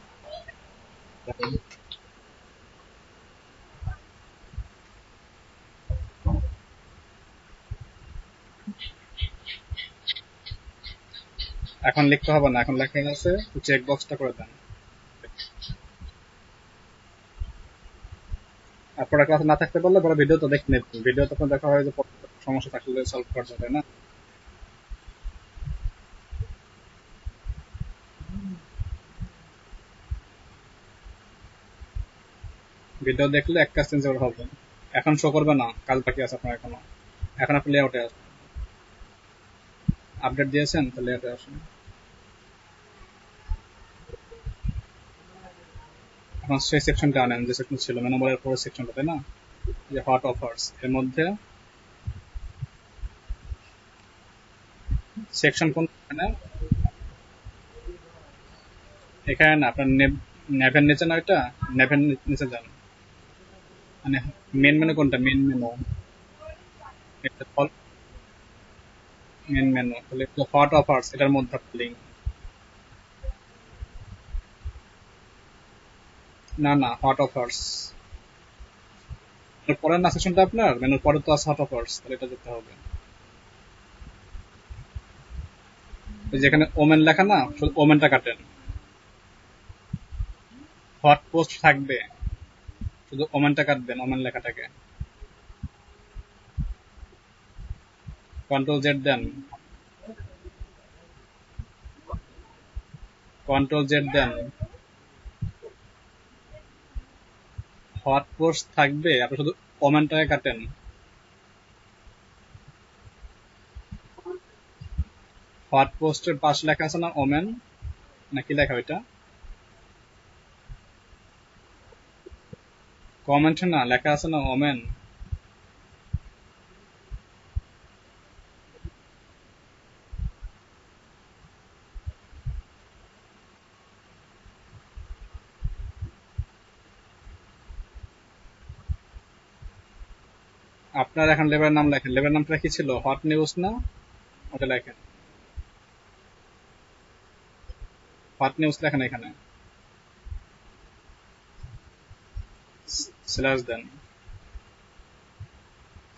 এখন লিখতে হবে না, এখন লেখা আছে, চেক বক্সটা করে দেন। আপনারা ক্লাস না থাকতে পারলে পরে ভিডিও তো দেখে নেবেন, ভিডিও তখন দেখা হয় যে সমস্যা থাকলে সলভ করা যাবে না। ভিডিও দেখলে এক কাজ চেঞ্জ হবে। এখন শো করবে না, কাজ বাকি আছে আপনার এখনো। এখন আপনি লেআউটে আসুন, আপডেট দিয়েছেন তো লেআউটে আসুন। এখন সেই সেকশনটা আনেন যে সেকশন ছিল মেনু বারের পরের সেকশনটা, তাই না? যে হট অফার্স, এর মধ্যে সেকশন কোন, এখানে না আপনার নেভের নিচে না, এটা নেভের নিচে যান, মানে মেন মেনু কোনটা, মেন মেনু, এটা মেন মেনু, তাহলে হট অফার্স এটার মধ্যে লিঙ্ক, না না হট অফার্স পরের না সেকশনটা, আপনার মেনুর পরে তো আছে হট অফার্স, তাহলে এটা যেতে হবে। ওই যেখানে ওমেন লেখা না, শুধু ওমেনটা কাটেন, হট পোস্ট থাকবে, শুধু ওমেনটা কাটবেন, ওমেন লেখাটাকে। কন্ট্রোল জেড দেন, কন্ট্রোল জেড দেন, হট পোস্ট থাকবে, আপনি শুধু ওমেনটাকে কাটেন। হট পোস্টের পাশে লেখা আছে না ওমেন, নাকি লেখা ওইটা কমেন্ট না, লেখা আছে না ওমেন। আপনার এখন লেবার নাম লেখেন, লেবার নামটা কি ছিল, হট নিউজ না, ওটা লেখেন, হট নিউজ লেখেন, এখানে স্ল্যাশ দেন,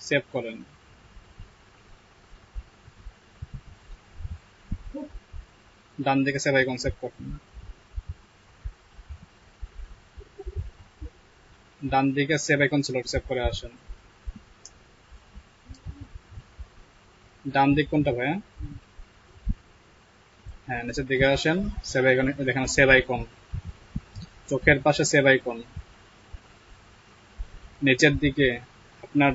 সেভ করেন, ডান দিকে সেভ আইকন সেভ করেন, ডান দিকে সেভ আইকন ছিল, সেভ করে আসেন। ডান দিক কোনটা ভাইয়া? হ্যাঁ, নিচের দিকে আসেন, সেভ আইকন দেখেন, সেভ আইকন চোখের পাশে, সেভ আইকন নিচের দিকে আপনার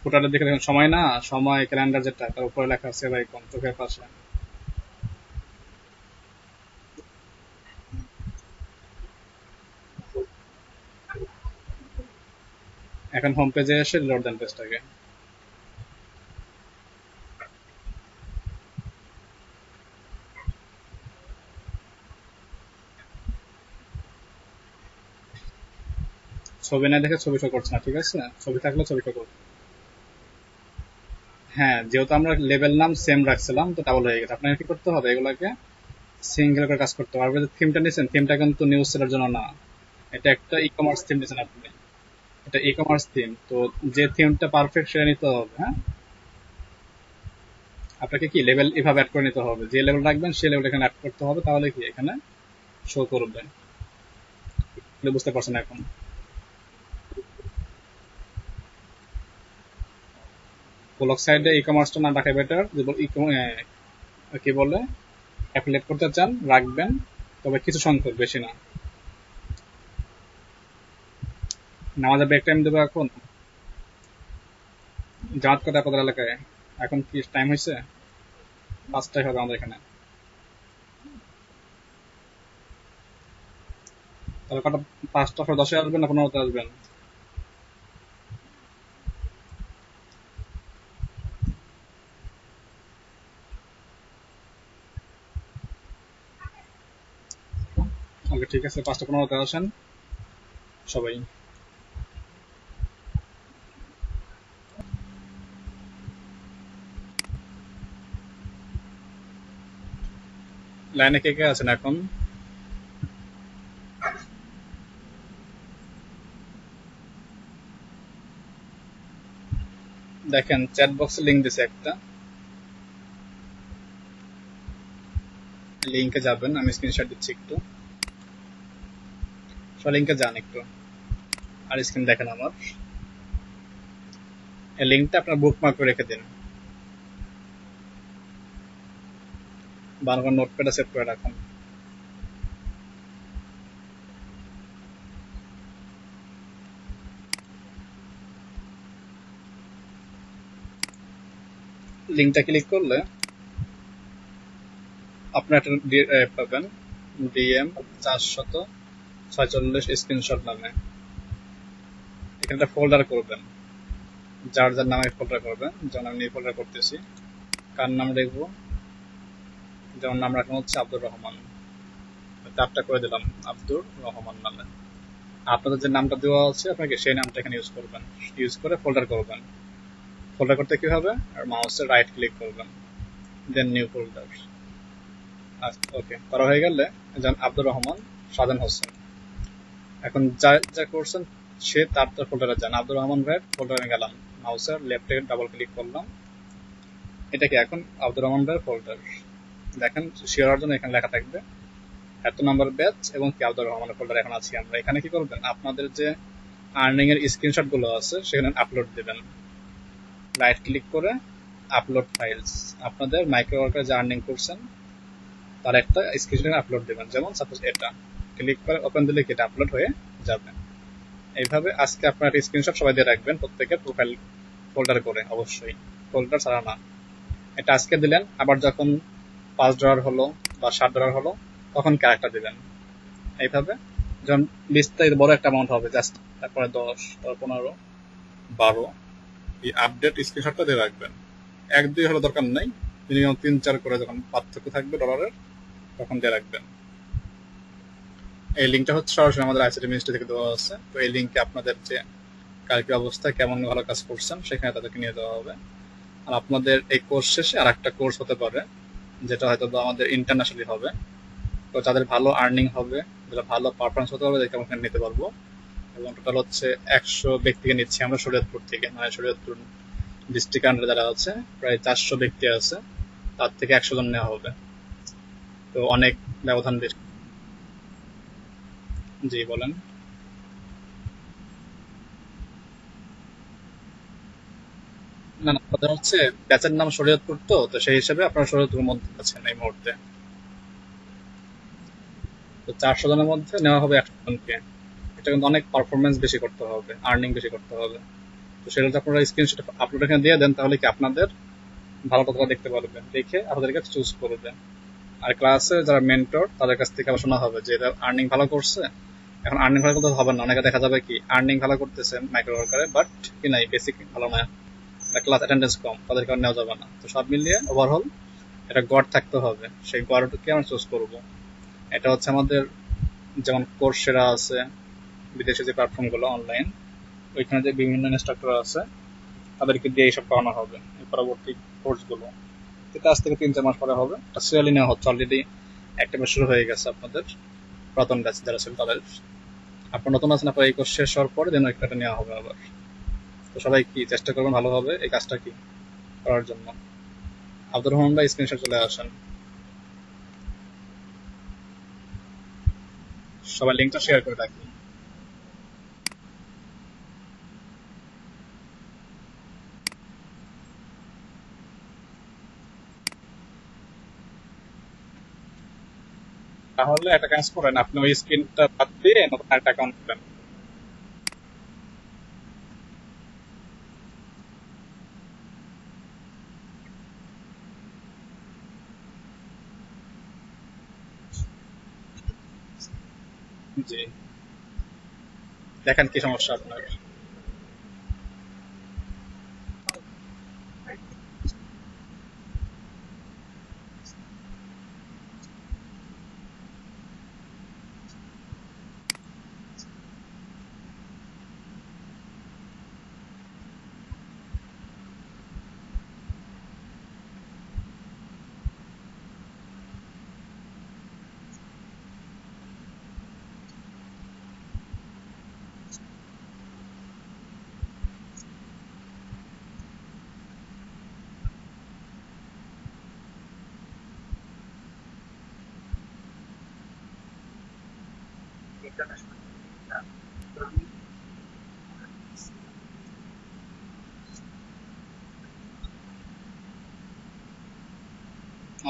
ফুটারের দিকে দেখেন, সময় না, সময় ক্যালেন্ডার যেটা, তার উপরে লেখা সেভ আইকন চোখের পাশে। এখন হোম পেজে এসে লোড দেন পেজটাকে। ছবি না দেখে ছবি শো করছে না, ঠিক আছে, ছবি থাকলে ছবি শো করবে। হ্যাঁ, যেহেতু আমরা লেভেল নাম সেম রাখছিলাম তো ডাবল হয়ে গেছে, আপনাকে কি করতে হবে, এগুলাকে সিঙ্গেল করে কাজ করতে হবে। থিমটা নিয়েছেন, থিমটা কিন্তু নিউজ সেলের জন্য না, এটা একটা ই কমার্স থিম নিয়েছেন আপনি, এটা ই কমার্স থিম, তো যে থিমটা পারফেক্ট সেটা নিতে হবে। হ্যাঁ, আপনাকে কি লেভেল এভাবে অ্যাড করে নিতে হবে, যে লেভেল রাখবেন সেই লেভেল এখানে অ্যাড করতে হবে, তাহলে কি এখানে শো করবে। বুঝতে পারছেন এখন? ব্লগ সাইডে ই কমার্সটা না রাখা বেটার। কি বলে অ্যাফিলিয়েট করতে চান রাখবেন, তবে কিছু সংখ্যক, বেশি না। আমাদের ব্রেক টাইম দেবো এখন। জামাত কটা আপনাদের এলাকায়? এখন কি টাইম হয়েছে? 5টায় হবে আমাদের এখানে। তাহলে কটা? 5টা 10-এ আসবেন না 15তে আসবেন? ওকে ঠিক আছে, 5টা 15তে আসেন সবাই। লাইনে কে কে আছেন এখন? দেখেন চ্যাট বক্সে লিঙ্ক দিছে একটা, লিঙ্কে যাবেন। আমি স্ক্রিনশট দিচ্ছি একটু, সব লিঙ্কে যান একটু, আর স্ক্রিন দেখেন আমার। এই লিঙ্কটা আপনার বুকমার্ক করে রেখে দিন, বা আমার নোটপ্যাডে সেভ করে রাখুন। লিঙ্কটা ক্লিক করলে আপনার একটা পাবেন, DM 446 স্ক্রিনশট নামে। এখানে একটা ফোল্ডার করবেন, যার যার নামে ফোল্ডার করবেন। যেমন আমি এই ফোল্ডার করতেছি, কার নাম লিখবো? যেমন নাম রাখলাম হচ্ছে আব্দুর রহমান, ট্যাবটা করে দিলাম আব্দুর রহমান নামে। আপনাদের যে নামটা দেওয়া আছে আপনাকে সেই নামটা এখানে ইউজ করবেন, ইউজ করে ফোল্ডার করবেন। ফোল্ডার করতে কি হবে? আর মাউসে রাইট ক্লিক করবেন, দেন নিউ ফোল্ডার। আচ্ছা ওকে, করা হয়ে গেলে যেমন আব্দুর রহমান সাজান হোসেন, এখন যা যা করছেন সে তার তার ফোল্ডারে যান। আব্দুর রহমান ভাইয়ের ফোল্ডারে গেলাম, মাউসের লেফটে ডাবল ক্লিক করলাম, এটা কি এখন আব্দুর রহমান ভাইয়ের ফোল্ডার। দেখেন শিওর হওয়ার জন্য এখানে লেখা থাকবে এত নাম্বার ব্যাচ এবং কি আব্দুর রহমানের ফোল্ডার এখন আছি আমরা। এখানে কি করবেন? আপনাদের যে আর্নিং এর স্ক্রিনশট গুলো আছে সেখানে আপলোড দিবেন, রাইট ক্লিক করে আপলোড ফাইলস। আপনাদের মাইক্রো ওয়ার্কার যে আর্নিং করছেন তার একটা স্ক্রিনশট আপলোড দিবেন, যেমন সাপোজ এটা ক্লিক করে ওপেন দিলে কি এটা আপলোড হয়ে যাবে। এইভাবে আজকে আপনার একটা স্ক্রিনশট সবাই দিয়ে রাখবেন প্রত্যেকের প্রোফাইল ফোল্ডার করে, অবশ্যই ফোল্ডার ছাড়া না। এটা আজকে দিলেন, আবার যখন $5 হলো বা $7 হলো তখন ক্যারেক্টার দিবেন। এইভাবে যখন 20 থেকে বড় একটা অ্যামাউন্ট হবে জাস্ট, তারপরে 10, তারপর 15, 12 এই আপডেট স্ক্রিনশটটা দিয়ে রাখবেন। 1-2 হলে দরকার নাই, মিনিমাম 3-4 করে যখন পার্থক্য থাকবে ডলারের তখন দিয়ে রাখবেন। এই লিঙ্কটা হচ্ছে সরাসরি আমাদের আইসিটি মিনিস্ট্রি থেকে দেওয়া আছে। তো এই লিঙ্কে আপনাদের যে কালকে অবস্থায় কেমন ভালো কাজ করছেন সেখানে তাদেরকে নিয়ে দেওয়া হবে। আর আপনাদের এই কোর্স শেষে আর একটা কোর্স হতে পারে যেটা হয়তো আমাদের ইন্টারন্যাশনালি হবে। তো যাদের ভালো আর্নিং হবে, যারা ভালো পারফরমেন্স হতে হবে তাদেরকে আমরা এখানে নিতে পারবো। এবং টোটাল হচ্ছে 100 ব্যক্তিকে নিচ্ছি আমরা শরীয়তপুর থেকে, মানে শরীয়তপুর ডিস্ট্রিক্ট আন্ডারে যারা আছে প্রায় 400 ব্যক্তি আছে, তার থেকে 100 জন নেওয়া হবে। তো অনেক ব্যবধান বেশি। জি বলেন। না না, কথা হচ্ছে ব্যাচের নাম শরীয়তপুর, তো তো সেই হিসেবে আপনারা শরীয়তপুর মধ্যে আছেন এই মুহূর্তে। তো 400 জনের মধ্যে নেওয়া হবে 100 জনকে। এটা কিন্তু অনেক পারফরমেন্স বেশি করতে হবে, আর্নিং বেশি করতে হবে। তো সেটা যদি আপনারা স্ক্রিনশট আপলোড এখানে দিয়ে দেন তাহলে কি আপনাদের ভালো কথা দেখতে পারবেন, দেখে আপনাদেরকে চুজ করবেন। আর ক্লাসে যারা মেন্টর তাদের কাছ থেকে আবার শোনা হবে যে এরা আর্নিং ভালো করছে। এখন আর্নিং ভালো করতে হবে না, অনেকে দেখা যাবে কি আর্নিং ভালো করতেছে মাইক্রো ওয়ার্কারে, বাট কি নাই বেসিক ভালো না, ক্লাস অ্যাটেন্ডেন্স কম, তাদেরকে আর নেওয়া যাবে না। তো সব মিলিয়ে ওভারঅল এটা গড় থাকতে হবে, সেই গড়কে আমরা চুজ করবো। এটা হচ্ছে আমাদের যেমন কোর্সেরা আছে, বিদেশে যে প্ল্যাটফর্মগুলো অনলাইন, ওইখানে যে বিভিন্ন ইনস্ট্রাক্টর আছে তাদেরকে দিয়ে এইসব করানো হবে এই পরবর্তী কোর্সগুলো। এটা আজ থেকে 3-4 মাস পরে হবে। এটা সিরিয়ালি নেওয়া হচ্ছে, অলরেডি একটা ব্যাচ শুরু হয়ে গেছে আপনাদের প্রথম ব্যাচ যারা ছিল তাদের। আপনার নতুন আছেন, আপনার এই কোর্স শেষ হওয়ার পরে যেন একটা নেওয়া হবে আবার। তো সবাই কি চেষ্টা করবেন ভালোভাবে এই কাজটা কি করার জন্য। আব্দুর রহমান ভাই স্ক্রিনশট চলে আসেন, সবাই লিঙ্কটা শেয়ার করে রাখবেন। তাহলে একটা কাজ করেন, আপনি ওই স্ক্রিনটা বাদ দিয়ে নতুন একটা অ্যাকাউন্ট করেন। জি, দেখেন কি সমস্যা আপনার।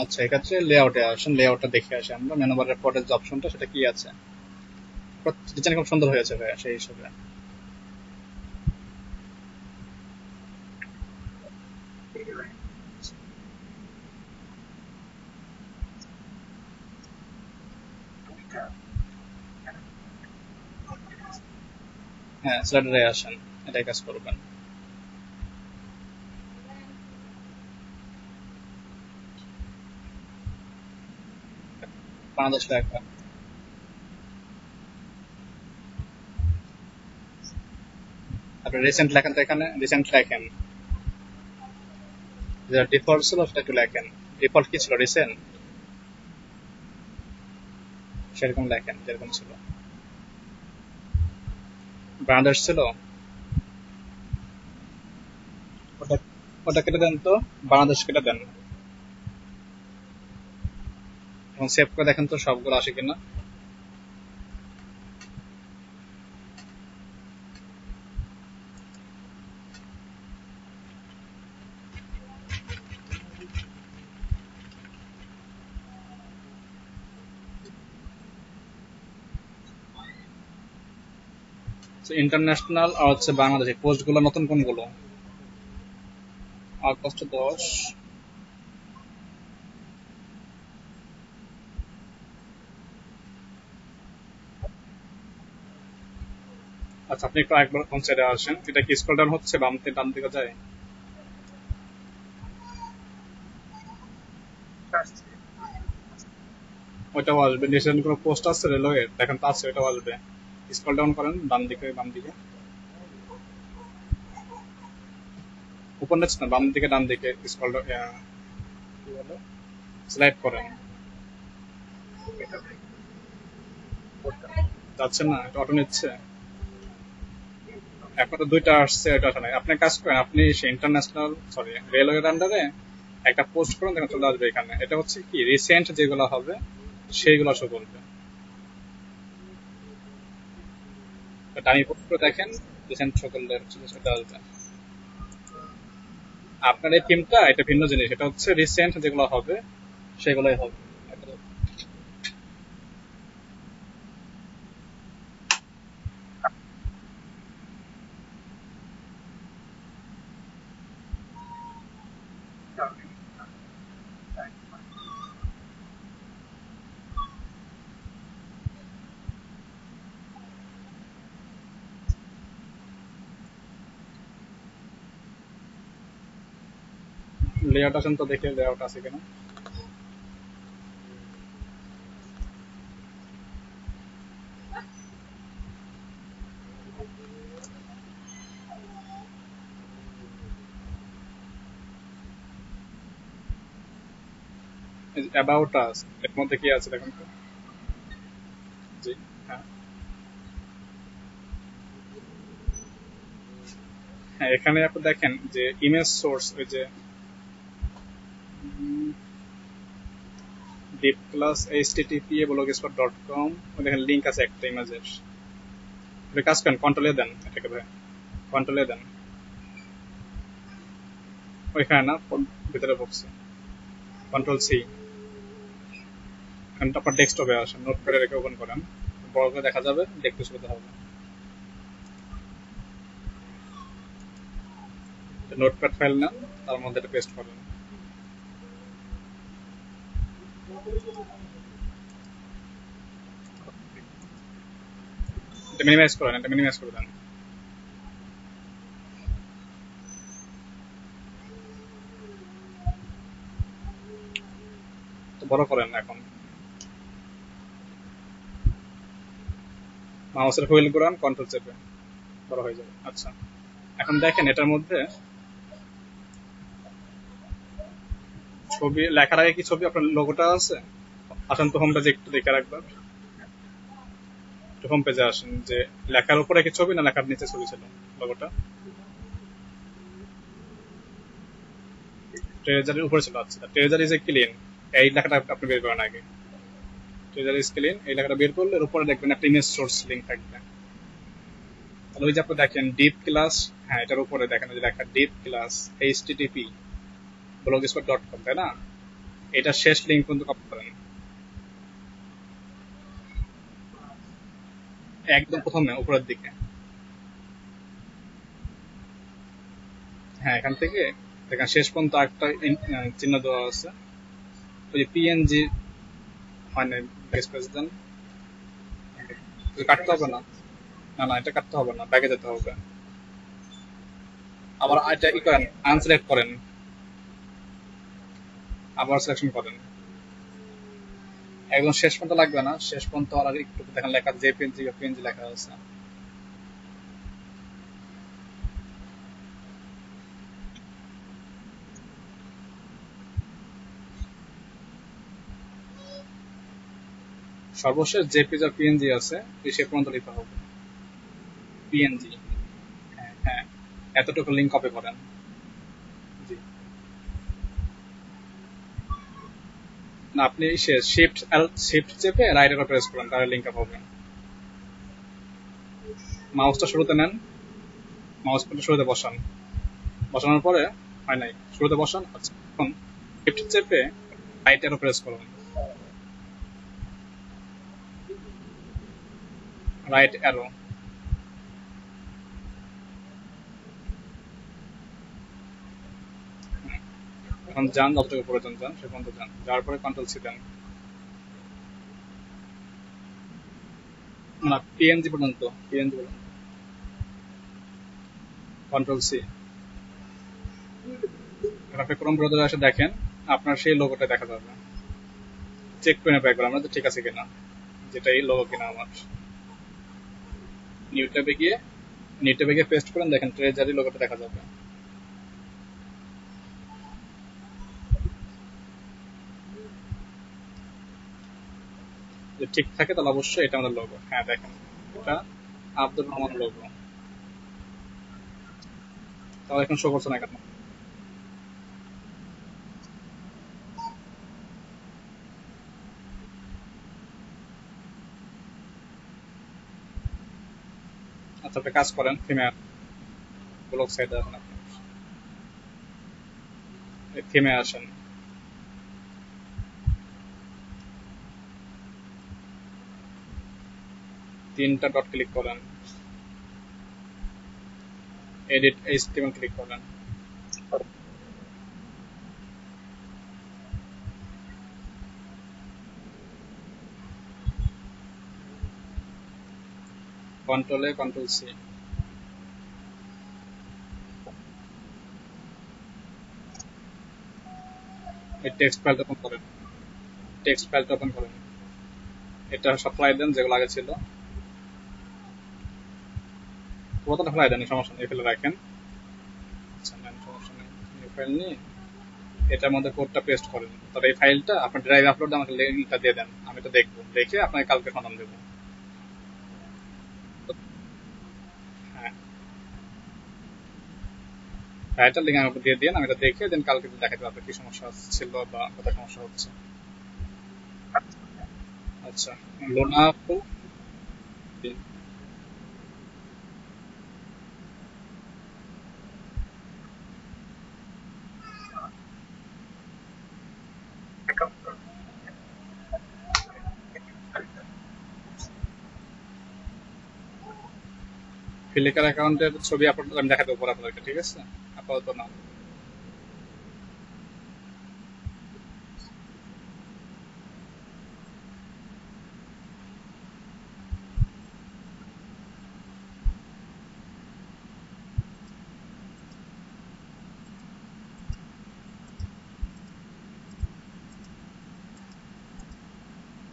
আচ্ছা, এক্ষেত্রে লেআউটে আসেন, লেআউটটা দেখে আসি আমরা, মেনু বারের পরের যে অপশনটা সেটা কি আছে। ডিজাইন খুব সুন্দর হয়েছে ভাইয়া সেই হিসেবে। হ্যাঁ, স্লাইডারে আসেন, এটাই কাজ করবেন। বাংলাদেশ লেখা, আপনি রিসেন্ট লেখেন তো, এখানে রিসেন্ট লেখেন, যেটা ডিফল্ট ছিল সেটা একটু লেখেন। ডিফল্ট কি ছিল, রিসেন্ট, সেরকম লেখেন যেরকম ছিল। বাংলাদেশ ছিল, ওটা ওটা কেটে দেন তো, বাংলাদেশ কেটে দেন এবং সেভ করে দেখেন তো সবগুলো আসে কিনা। ইন্টারন্যাশনাল আর হচ্ছে বাংলাদেশি পোস্ট গুলো নতুন কোনগুলো? আগস্ট 10। আচ্ছা, আপনি একটু একবার কোন সাইডে আসেন, এটা কি স্ক্রল ডাউন হচ্ছে, বাম থেকে ডান দিকে যায়? ওইটাও আসবে, নিচে কোনো পোস্ট আছে রেলওয়ে দেখেন তো আছে, ওইটাও আসবে। স্ক্রল ডাউন করেন ডান দিকে, বাম দিকে, উপর নিচ না, বাম দিকে ডান দিকে স্ক্রল কি বলে, স্লাইড করেন। যাচ্ছে না, এটা অটো নিচ্ছে। এখন তো দুইটা আসছে, এটা আসে নাই। আপনি কাজ করেন, আপনি সে ইন্টারন্যাশনাল সরি রেলওয়ের আন্ডারে একটা পোস্ট করুন, দেখেন চলে আসবে এখানে। এটা হচ্ছে কি রিসেন্ট যেগুলো হবে সেইগুলো শো করবে। ডানি পোস্ট করে দেখেন, রিসেন্ট শো করলে সেটা আসবে। আপনার এই থিমটা এটা ভিন্ন জিনিস, এটা হচ্ছে রিসেন্ট যেগুলো হবে সেগুলোই হবে। লেআউট আসেন তো, দেখে লেআউট আছে কিনা। অ্যাবাউট আস এর মধ্যে কি আছে দেখুন তো। জি, হ্যাঁ হ্যাঁ, এখানে আপনি দেখেন যে ইমেজ সোর্স, ওই যে ডিপ ক্লাস http blogspot.com, দেখেন লিঙ্ক আছে একটা ইমেজের। আপনি কাজ করেন, কন্ট্রোলে দেন এটাকে ভাই, কন্ট্রোলে দেন। ওইখানে না, ভিতরে বক্সে কন্ট্রোল সি, আপনার ডেস্কটপে আসেন, নোটপ্যাডে রেখে ওপেন করেন, বড় করে দেখা যাবে, দেখতে সুবিধা হবে। নোটপ্যাড ফাইল নেন, তার মধ্যে এটা পেস্ট করেন। এটা মিনিমাইজ করেন, এটা মিনিমাইজ করে দেন। তো বড় করেন এখন, মাউসের হুইল ঘোরান, কন্ট্রোল চেপে বড় হয়ে যাবে। আচ্ছা, এখন দেখেন এটার মধ্যে ছবি লেখার আগে কি ছবি আপনার লোগোটা আছে? আসেন তো হোম পেজে একটু দেখে রাখবেন, একটু হোম পেজে আসেন, যে লেখার উপরে কি ছবি না লেখার নিচে ছবি ছিল লোগোটা? ট্রেজারের উপরে ছিল। আচ্ছা, ট্রেজার ইজ এ ক্লিন, এই লেখাটা আপনি বের করেন আগে। ট্রেজার ইজ ক্লিন এই লেখাটা বের করলে এর উপরে দেখবেন একটা ইমেজ সোর্স লিংক থাকবে। তাহলে ওই যে আপনি দেখেন ডিপ ক্লাস, হ্যাঁ এটার উপরে দেখেন যে লেখা ডিপ ক্লাস http blogspot.com, তাই না? এটা শেষ লিংক কিন্তু কপি করেন, একদম প্রথমে উপরের দিকে। হ্যাঁ, এখান থেকে দেখেন শেষ পর্যন্ত একটা চিহ্ন দেওয়া আছে, ওই যে পিএনজি হয় না, স্পেস দেন, কাটতে হবে না, না না এটা কাটতে হবে না, ব্যাগে যেতে হবে। আবার এটা ই করেন, আনসিলেক্ট করেন, আবার সিলেকশন করেন, একদম শেষ পর্যন্ত লাগবে না, শেষ পর্যন্ত আর একটু দেখেন লেখা জেপিএনজি বা পিএনজি লেখা আছে। সর্বশেষ জেপিজি আর পিএনজি আছে, সে পর্যন্ত লিখতে হবে পিএনজি। হ্যাঁ হ্যাঁ, এতটুকু লিঙ্ক কপি করেন। জি, না আপনি শিফট চেপে রাইট এর প্রেস করেন, তাহলে লিঙ্ক আপ হবে। মাউসটা শুরুতে নেন, মাউস পয়েন্টার শুরুতে বসান, বসানোর পরে হয় নাই, শুরুতে বসান। আচ্ছা, এখন শিফট চেপে রাইট এর প্রেস করুন, রাইট অ্যারো। এখন যান, যতটুকু প্রয়োজন যান সে পর্যন্ত যান, যাওয়ার পরে কন্ট্রোল সি দেন, না পিএনজি পর্যন্ত, পিএনজি পর্যন্ত কন্ট্রোল সি। আপনি ক্রোম ব্রাউজারে এসে দেখেন আপনার সেই লোগোটা দেখা যাবে, চেক করে নেবে একবার আমরা যে ঠিক আছে কিনা, যেটা এই লোগো কিনা আমার। নিউ ট্যাবে গিয়ে, নিউ ট্যাবে গিয়ে পেস্ট করেন, দেখেন ট্রেজারি লোগোটা দেখা যাবে। যদি ঠিক থাকে তাহলে অবশ্যই এটা আমাদের লোগো। হ্যাঁ দেখেন, এটা আব্দুর রহমান লোগো। তাহলে এখন শো করছে না কেন? আচ্ছা, আপনি কাজ করেন, থিমে ব্লক সাইডে আসেন, আপনি থিমে আসেন, তিনটা ডট ক্লিক করেন, এডিট এইচটিএমএল ক্লিক করেন, কন্ট্রোল এ কন্ট্রোল সি, এই টেক্সট ফাইলটা ওপেন করেন, টেক্সট ফাইলটা ওপেন করেন, এটা সাপ্লাই দেন যেগুলো আগে ছিল, পুরোটা ফেলাই দেন, সমস্যা নেই, ফেলে রাখেন। আচ্ছা নেন, সমস্যা নেই, এই ফাইল নিয়ে এটার মধ্যে কোডটা পেস্ট করেন। তবে এই ফাইলটা আপনার ড্রাইভ আপলোড আমাকে লিঙ্কটা দিয়ে দেন, আমি তো দেখবো, দেখে আপনাকে কালকে সমাধান দেবো। হ্যাঁ, ফাইলটার লিঙ্ক আমাকে দিয়ে দিন, আমি এটা দেখে দেন কালকে দেখাতে পারবো কি সমস্যা ছিল বা কোথায় সমস্যা হচ্ছে। আচ্ছা, লোনা আপু, ফ্লিকার অ্যাকাউন্টের ছবি আপলোড আমি দেখাতে দেবো পরে আপনাদেরকে, ঠিক আছে? আপাতত না।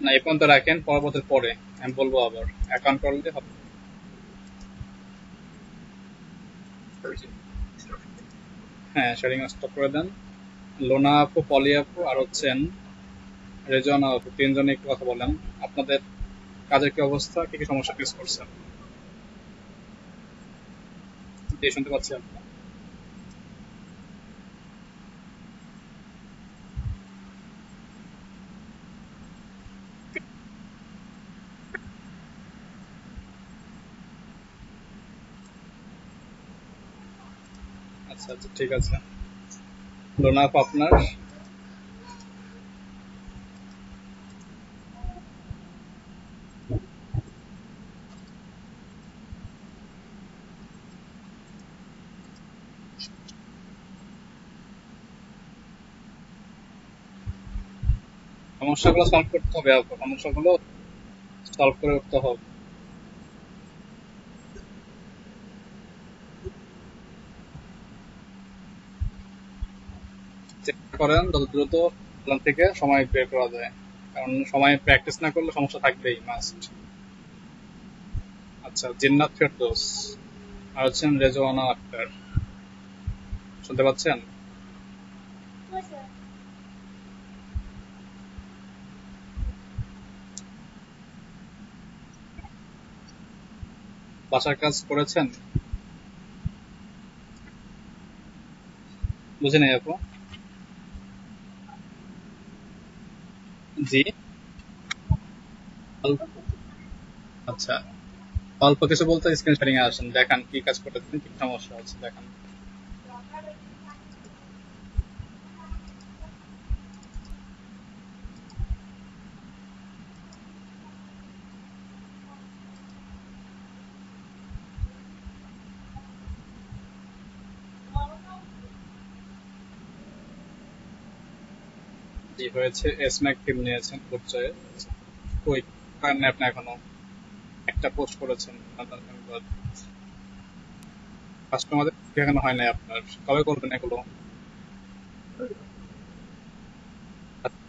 না, এই পর্যন্ত রাখেন, পরবর্তী পরে আমি বলবো আবার অ্যাকাউন্ট করলে হবে। হ্যাঁ, শেয়ারিং স্টপ করে দেন। লোনা আপু, পলি আপু আর হচ্ছেন রেজওয়ানা আপু, তিনজনে একটু কথা বলেন। আপনাদের কাজের কি অবস্থা, কি কি সমস্যা ফেস করছেন? জি, শুনতে পাচ্ছি আপু। আচ্ছা আচ্ছা, ঠিক আছে। লোনা আপু আপনার সমস্যাগুলো সলভ করতে হবে আপু, সমস্যাগুলো সলভ করে উঠতে হবে। চেষ্টা করেন যত দ্রুত প্ল্যান থেকে সময় বের করা যায়, কারণ সময় প্র্যাকটিস না করলে সমস্যা থাকবেই, মাস্ট। আচ্ছা, জিন্নাত ফেরদৌস আর হচ্ছেন রেজওয়ানা আক্তার, শুনতে পাচ্ছেন? বাসার কাজ করেছেন? বুঝে নেই আপু। জি। আচ্ছা, অল্প কিছু বলতে স্ক্রিন শেয়ারিং এ আসেন, দেখান কি কাজ করতেছেন, কি সমস্যা হচ্ছে দেখান। জি, হয়েছে। এসম্যাক টিম নিয়েছেন পরিচয়ে। কই কারণে আপনি এখনো একটা পোস্ট করেছেন, কাস্টমারদের এখনো হয় নাই আপনার, কবে করবেন এগুলো?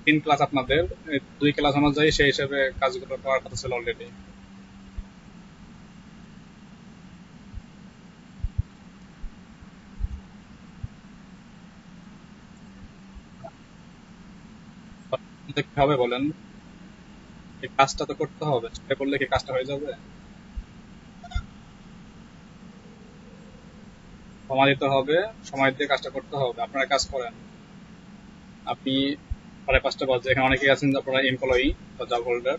3 ক্লাস আপনাদের, 2 ক্লাস অনুযায়ী সেই হিসেবে কাজগুলো করার কথা ছিল অলরেডি। কি হবে বলেন? এই কাজটা তো করতে হবে, সেটা করলে কি কাজটা হয়ে যাবে? সময় দিতে হবে, সময় দিয়ে কাজটা করতে হবে। আপনারা কাজ করেন, আপনি 5:30 বাজে, এখানে অনেকেই আছেন আপনারা এমপ্লয়ি বা জব হোল্ডার,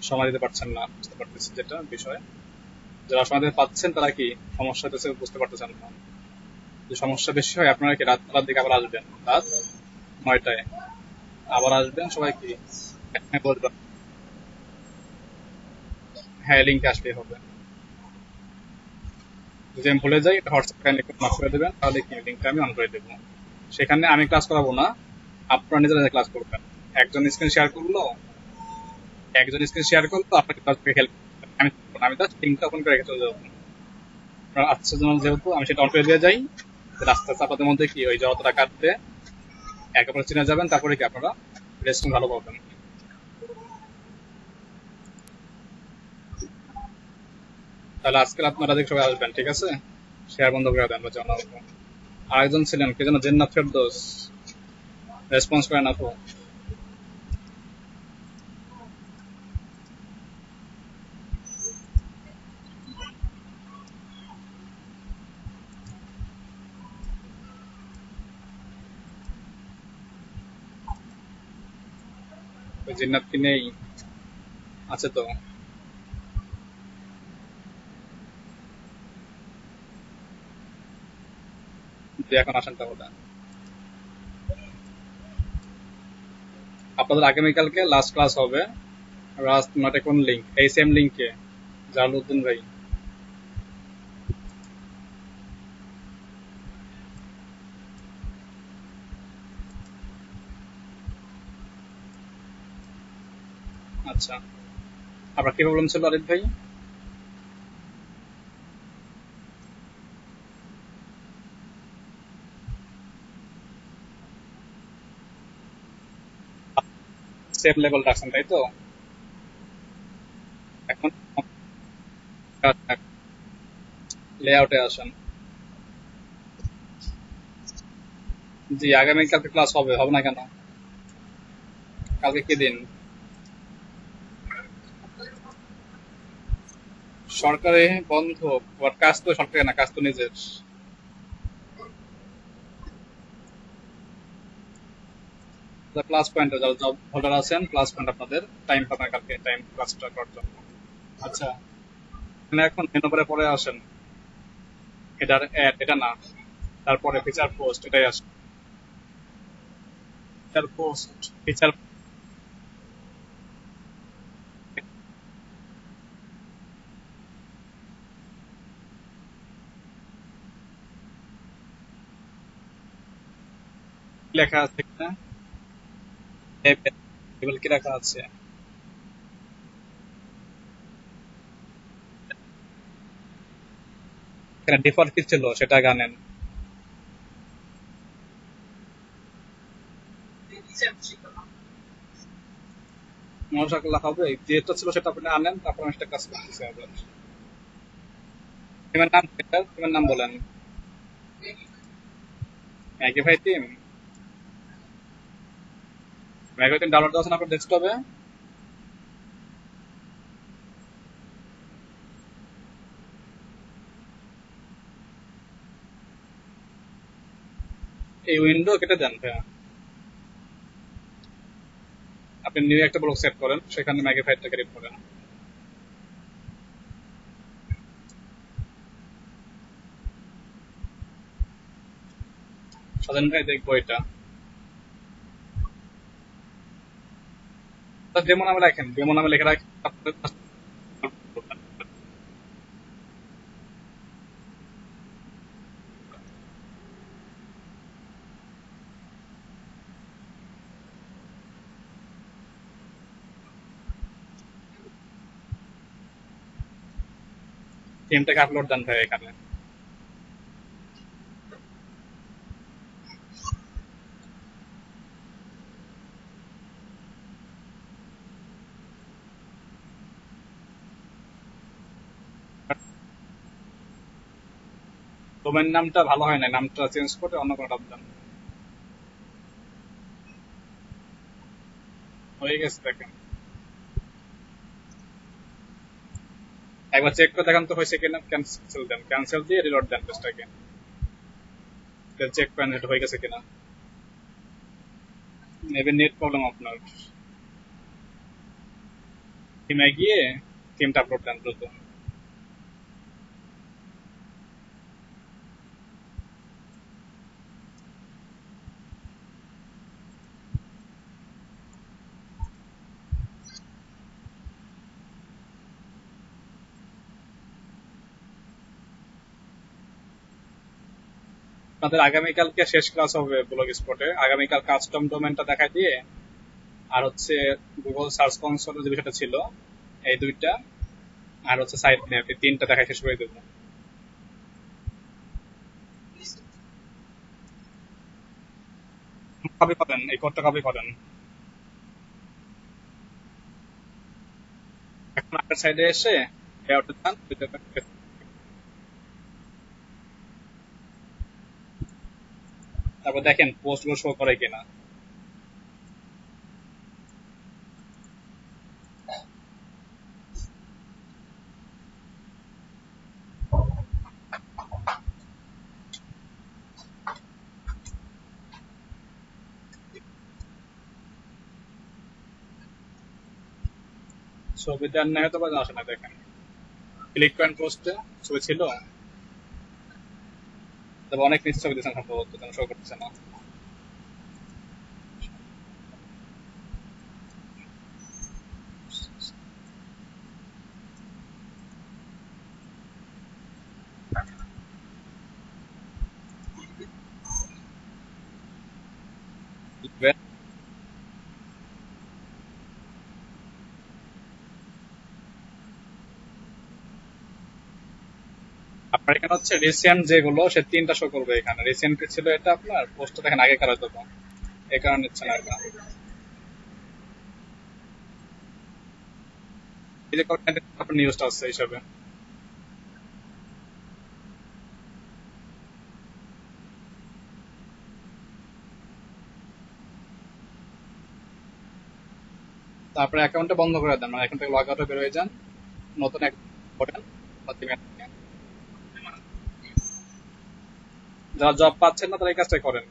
সময় দিতে পারছেন না, বুঝতে পারতেছি যেটা বিষয়। যারা সময় দিতে পাচ্ছেন তারা কি সমস্যা হতেছে বুঝতে পারতেছেন না। যদি সমস্যা বেশি হয় আপনারা কি রাত রাত দিকে আবার আসবেন, রাত 9টায় আবার আসবেন সবাই, কি হ্যাঁ বলবেন? হ্যাঁ, লিঙ্কে আসলেই হবে। যদি আমি ভুলে যাই, এটা হোয়াটসঅ্যাপ মাফ করে দেবেন, তাহলে কি লিঙ্কটা আমি অন করে দেবো। সেখানে আমি ক্লাস করাবো না, আপনারা নিজেরা ক্লাস করবেন। একজন স্ক্রিন শেয়ার করলো, আপনাকে ক্লাস থেকে হেল্প, আমি করবো না, আমি জাস্ট লিঙ্কটা ওপেন করে রেখে চলে যাবো। আপনার আশ্চর্যজনক যেহেতু আমি সেটা অন করে দিয়ে যাই, রাস্তা আস্তে আপনাদের মধ্যে কি ওই জড়তাটা কাটতে একেবারে চিনে যাবেন, তারপরে কি আপনারা রেস্টুরেন্ট ভালো পাবেন। তাহলে আজকাল আপনারা দেখে সবাই আসবেন, ঠিক আছে? শেয়ার বন্ধ করে দেন বা জানাবো। আরেকজন ছিলেন কে যেন, জেন্নাত ফেরদৌস, রেসপন্স করেন আপু। ওই জিন্নাত কি নেই? আছে তো। যদি এখন আসেন তাহলে আপনাদের আগামীকালকে লাস্ট ক্লাস হবে। রাস্ট নটে কোন লিঙ্ক, এই সেম লিঙ্কে জালালউদ্দিন ভাই। আচ্ছা, আপনার কি প্রবলেম ছিল আরিফ ভাই? সেভ লেভেল রাখছেন তাই তো? এখন লেআউটে আসেন। জি, আগামীকালকে ক্লাস হবে, হবে না কেন? কালকে কি দিন? সরকারি বন্ধ? বাট কাজ তো সরকারি না, কাজ তো নিজের। প্লাস পয়েন্ট যারা জব হোল্ডার আছেন, প্লাস পয়েন্ট আপনাদের টাইম পাবেন কালকে টাইম ক্লাসটা করার জন্য। আচ্ছা, মানে এখন মেনু বারে পরে আসেন, এটার অ্যাড এটা না, তারপরে ফিচার পোস্ট এটাই আসে। ফিচার পোস্ট, ফিচার লেখা আছে কিনা, লেবেল কি লেখা আছে? এখানে ডিফল্ট কি ছিল সেটা জানেন? মনোসাকলা হবে, যেটা ছিল সেটা আপনি আনেন, তারপর আমি সেটা কাজ করতেছি আবার। টিমের নাম কি? টিমের নাম বলেন। ম্যাগি ভাই টিম? ম্যাগি টিম ডাউনলোড দেওয়া আছে না আপনার ডেস্কটপে? এই উইন্ডো কেটে দেন ভাইয়া। আপনি নিউ একটা ব্লক সেট করেন, সেখানে ম্যাগি ফাইলটাকে রিড করেন। স্বাধীন ভাই দেখবো এটা। ডেমো নামে রাখেন, ডেমো নামে লিখে রাখেন। থিমটাকে আপলোড দেন ভাই এখানে। ডোমেন নামটা ভালো হয় না, নামটা চেঞ্জ করে অন্য কোনো নাম দেন। হয়ে গেছে দেখেন, একবার চেক করে দেখান তো হয়েছে কিনা। ক্যান্সেল দেন, ক্যান্সেল দিয়ে রিলোড দেন পেজটাকে, চেক করেন এটা হয়ে গেছে কিনা। মেবি নেট প্রবলেম আপনার। থিমে গিয়ে থিমটা আপলোড দেন দ্রুত। আপনাদের আগামীকালকে শেষ ক্লাস হবে ব্লগ স্পটে। আগামীকাল কাস্টম ডোমেনটা দেখাই দিয়ে, আর হচ্ছে গুগল সার্চ কনসোলের যে বিষয়টা ছিল, এই দুইটা, আর হচ্ছে সাইট নেম, এই তিনটা দেখাই শেষ করে দেবো। কপি করেন, এই কোডটা কপি করেন। এখন আগের সাইডে এসে লেআউটে যান, তারপর দেখেন পোস্ট গুলো শো করে কিনা। ছবি দেন না হয়তো বা আসে না, দেখেন ক্লিক করেন পোস্টে, ছবি ছিল, তবে অনেক নিচে ছবি দিয়েছেন সম্ভবত, যেন শো করতেছে না। লিখবেন এখানে হচ্ছে রিসেন্ট যেগুলো সে 3টা শো করবে এখানে। রিসেন্ট ছিল এটা আপনার, পোস্টটা দেখেন আগে কারা দেবো, এই কারণে নিচ্ছে না এটা। এই যে আপনার নিউজটা আছে হিসাবে। তারপরে অ্যাকাউন্টটা বন্ধ করে দেন, মানে এখান থেকে লগ আউট বের হয়ে যান, নতুন অ্যাকাউন্ট করেন। যারা জব পাচ্ছেন না তারা এই কাজটাই করেন,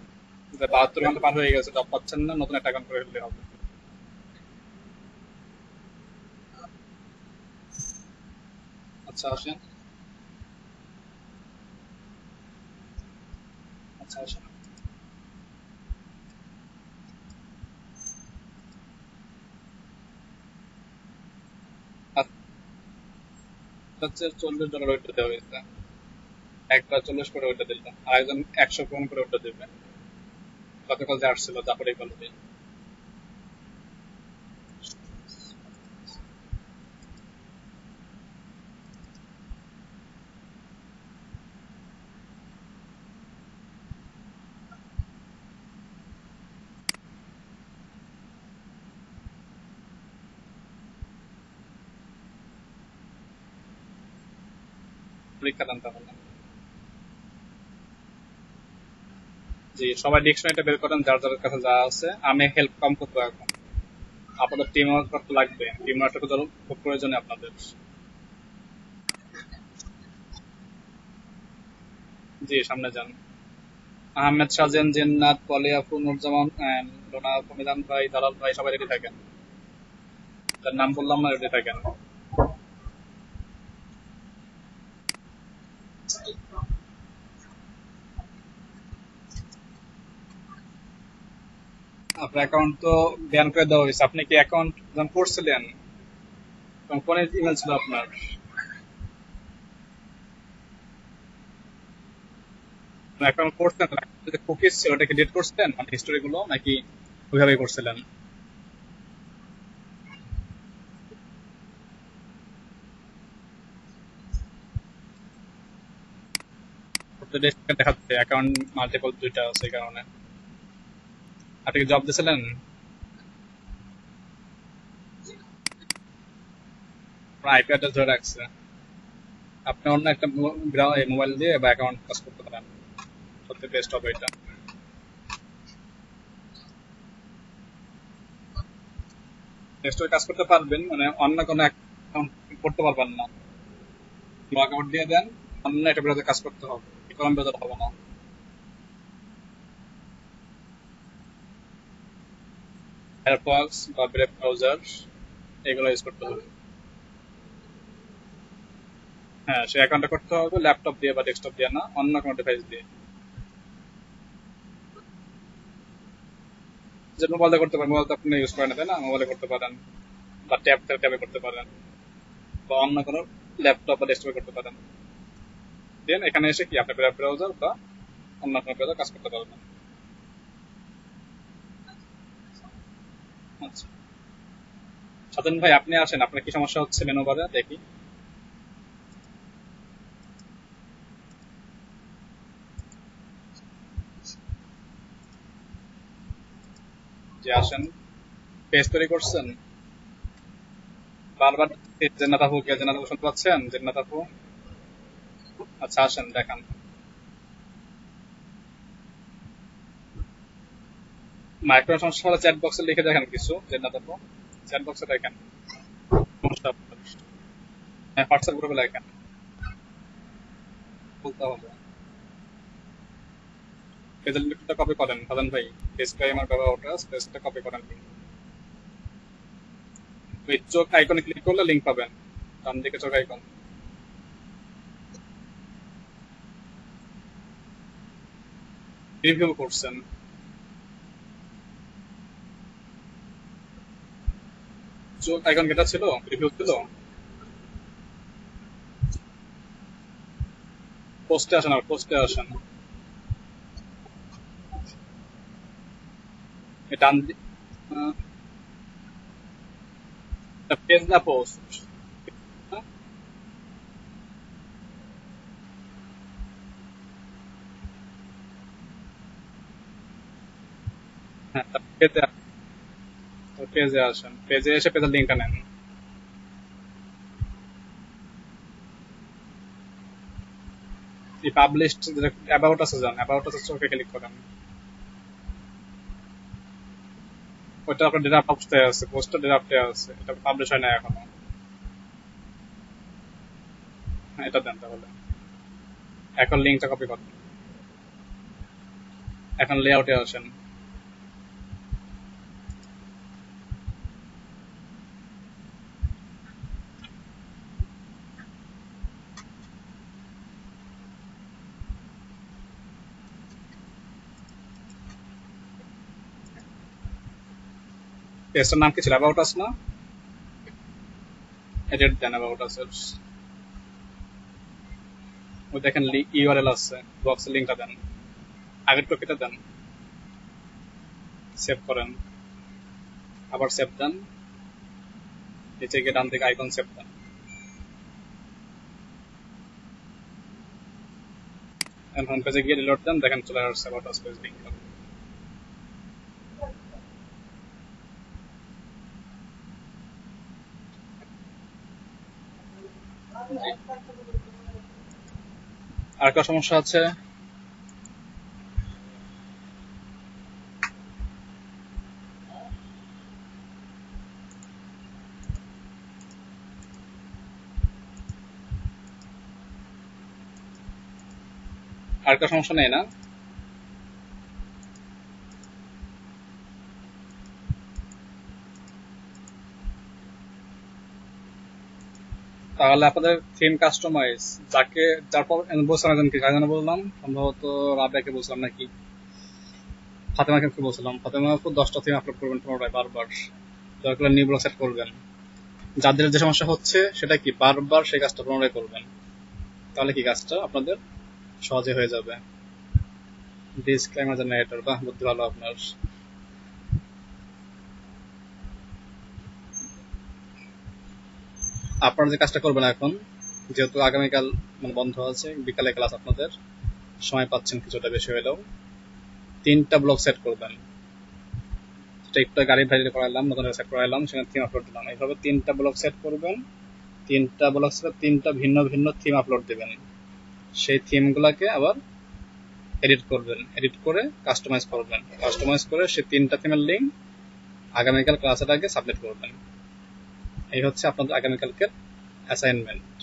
যে 72 ঘন্টা পার হয়ে গেছে জব পাচ্ছেন না, নতুন একটা অ্যাকাউন্ট করে ফেললে হবে। আচ্ছা আসেন। আচ্ছা আসেন। হচ্ছে $40 ওইটা দেওয়া হয়েছে, একবার 40 করে ওইটা দিল, আর একজন 100 করে ওইটা দেবে। গতকাল যে আসছিল জাফর ইকবাল ভাই। পরীক্ষা দেন তাহলে। জি, সবাই ডিকশনারিটা বের করেন যার যার কাছে যা আছে। আমি হেল্প কম করবো এখন, আপনাদের টিম ওয়ার্ক করতে লাগবে, টিম ওয়ার্কটা খুব প্রয়োজনে আপনাদের। জি সামনে যান। আহমেদ সাজেন, জিন্নাত, পলি আপু, নুরজামান, লোনা, ফমিদান ভাই, দালাল ভাই, সবাই রেডি থাকেন। যার নাম বললাম না রেডি থাকেন। আপনার অ্যাকাউন্ট তো ব্যান করে দেওয়া হয়েছে, আপনি কি অ্যাকাউন্ট যখন করছিলেন তখন কোন ইমেল ছিল আপনার? অ্যাকাউন্ট করছেন, যে কুকিজ ছিল ওটাকে ডিলিট করছিলেন, মানে হিস্টোরি গুলো, নাকি ওইভাবেই করছিলেন? দেখাচ্ছে অ্যাকাউন্ট মাল্টিপল দুইটা আছে এই কারণে। আপনি কি জব দিয়েছিলেন? আইপি অ্যাড্রেস ধরে রাখছে, আপনি অন্য একটা মোবাইল দিয়ে বা অ্যাকাউন্ট কাজ করতে পারেন, সবচেয়ে বেস্ট হবে এটা। নেক্সট কাজ করতে পারবেন, মানে অন্য কোনো অ্যাকাউন্ট করতে পারবেন না। লগ আউট দিয়ে দেন, অন্য একটা ব্রাউজার কাজ করতে হবে, ইকোনমি ব্রাউজার হবে না। ফায়ারফক্স বা ব্রেভ ব্রাউজার এগুলো ইউজ করতে হবে। হ্যাঁ, সেই অ্যাকাউন্টটা করতে হবে ল্যাপটপ দিয়ে বা ডেস্কটপ দিয়ে না, অন্য কোনো ডিভাইস দিয়ে। যে মোবাইলে করতে পারেন, মোবাইল তো আপনি ইউজ করেন না তাই না, মোবাইলে করতে পারেন, বা ট্যাবে করতে পারেন, বা অন্য কোনো ল্যাপটপ বা ডেস্কটপে করতে পারেন। দেন এখানে এসে কি আপনি ব্রেভ ব্রাউজার বা অন্য কোনো ব্রাউজার কাজ করতে পারবেন। আচ্ছা, স্বাধীন ভাই আপনি আসেন, আপনার কি সমস্যা হচ্ছে মেনু বারে দেখি। যে আসেন, পেজ তৈরি করছেন বারবার। জেন্নাত আপু কে, জেন্নাত আপু শুনতে পাচ্ছেন? জেন্নাত আপু, আচ্ছা আসেন দেখান। মাইক্রো সমস্যা হলে চ্যাট বক্সে লিখে দেখেন কিছু, জেন্নাত আপু চ্যাট বক্সে দেখেন সমস্যা আপনার। হ্যাঁ, হোয়াটসঅ্যাপ গ্রুপে লেখেন, বলতে হবে। পেজের লিঙ্কটা কপি করেন সাধন ভাই, পেজটা আমার ব্যবহার পেজটা কপি করেন। ওই চোখ আইকনে ক্লিক করলে লিঙ্ক পাবেন, ডান দিকে চোখ আইকন। রিভিউ করছেন, চোখ আইকন যেটা ছিল রিভিউ ছিল, পোস্টে আসেন, আর পোস্টে আসেন। ডান পেজ না পোস্ট? হ্যাঁ, পেজে আসেন, পেজে এসে পেজের লিঙ্কটা নেন। এই পাবলিশড অ্যাবাউট আছে, যান অ্যাবাউট আছে, চোখে ক্লিক করেন। ওটা আপনার ড্রাফট অবস্থায় আছে, পোস্টটা ড্রাফটে আছে, এটা পাবলিশ হয় না এখনো। হ্যাঁ, এটা দেন তাহলে। এখন লিঙ্কটা কপি করেন। এখন লেআউটে আসেন। পেজটার নাম কি ছিল? অ্যাবাউট আস না? এডিট দেন অ্যাবাউট আস। ওই দেখেন ইউআরএল আছে, বক্সের লিঙ্কটা দেন, আগের কপিটা দেন, সেভ করেন, আবার সেভ দেন, নিচে গিয়ে ডান দিকে আইকন সেভ দেন। এখন হোম পেজে গিয়ে রিলোড দেন, দেখেন চলে আসছে অ্যাবাউট আস পেজ লিঙ্ক। আর একটা সমস্যা আছে? আর একটা সমস্যা নেই না? তাহলে আপনাদের থিম কাস্টমাইজ, যাকে যারপর বলছিলাম একজনকে, কাজে বললাম সম্ভবত রাবেয়াকে বলছিলাম নাকি ফাতেমাকে বলছিলাম, ফাতেমা 10টা থিম আপলোড করবেন পুনরায় বারবার, দরকার নিউ ব্লক সেট করবেন। যাদের যে সমস্যা হচ্ছে সেটা কি, বারবার সেই কাজটা পুনরায় করবেন, তাহলে কি কাজটা আপনাদের সহজে হয়ে যাবে। ডিসক্লেমার জেনারেটর, বাহ বুদ্ধি ভালো আপনার। আপনারা যে কাজটা করবেন এখন, যেহেতু আগামীকাল মানে বন্ধ আছে, বিকালে ক্লাস, আপনাদের সময় পাচ্ছেন কিছুটা বেশি হলেও, 3টা ব্লক সেট করবেন। সেটা একটু গাড়ি ভাইরাল করালাম, নতুন সেট করালাম, সেখানে থিম আপলোড দিলাম। এইভাবে 3টা ব্লক সেট করবেন। 3টা ব্লক সেট, 3টা ভিন্ন ভিন্ন থিম আপলোড দেবেন। সেই থিম গুলাকে আবার এডিট করবেন, এডিট করে কাস্টমাইজ করবেন, কাস্টমাইজ করে সেই 3টা থিমের লিঙ্ক আগামীকাল ক্লাসের আগে সাবমিট করবেন। এই হচ্ছে আপনাদের আগামীকালকের অ্যাসাইনমেন্ট।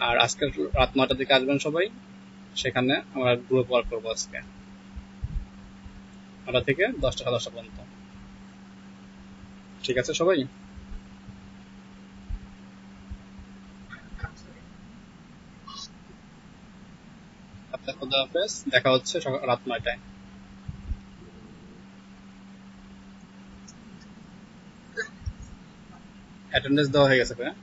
আর আজকের রাত 9টার দিকে আসবেন সবাই, সেখানে আমরা গ্রুপ ওয়ার্ক করবো আজকে 9টা থেকে 10টা 10টা পর্যন্ত। ঠিক আছে সবাই? আপনার খুদা হাফেজ, দেখা হচ্ছে রাত 9টায়। অ্যাটেন্ডেন্স দেওয়া হয়ে গেছে ভাইয়া?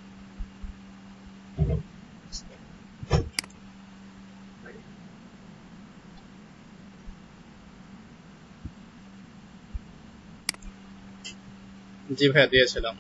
জি ভাইয়া, দিয়েছিলাম।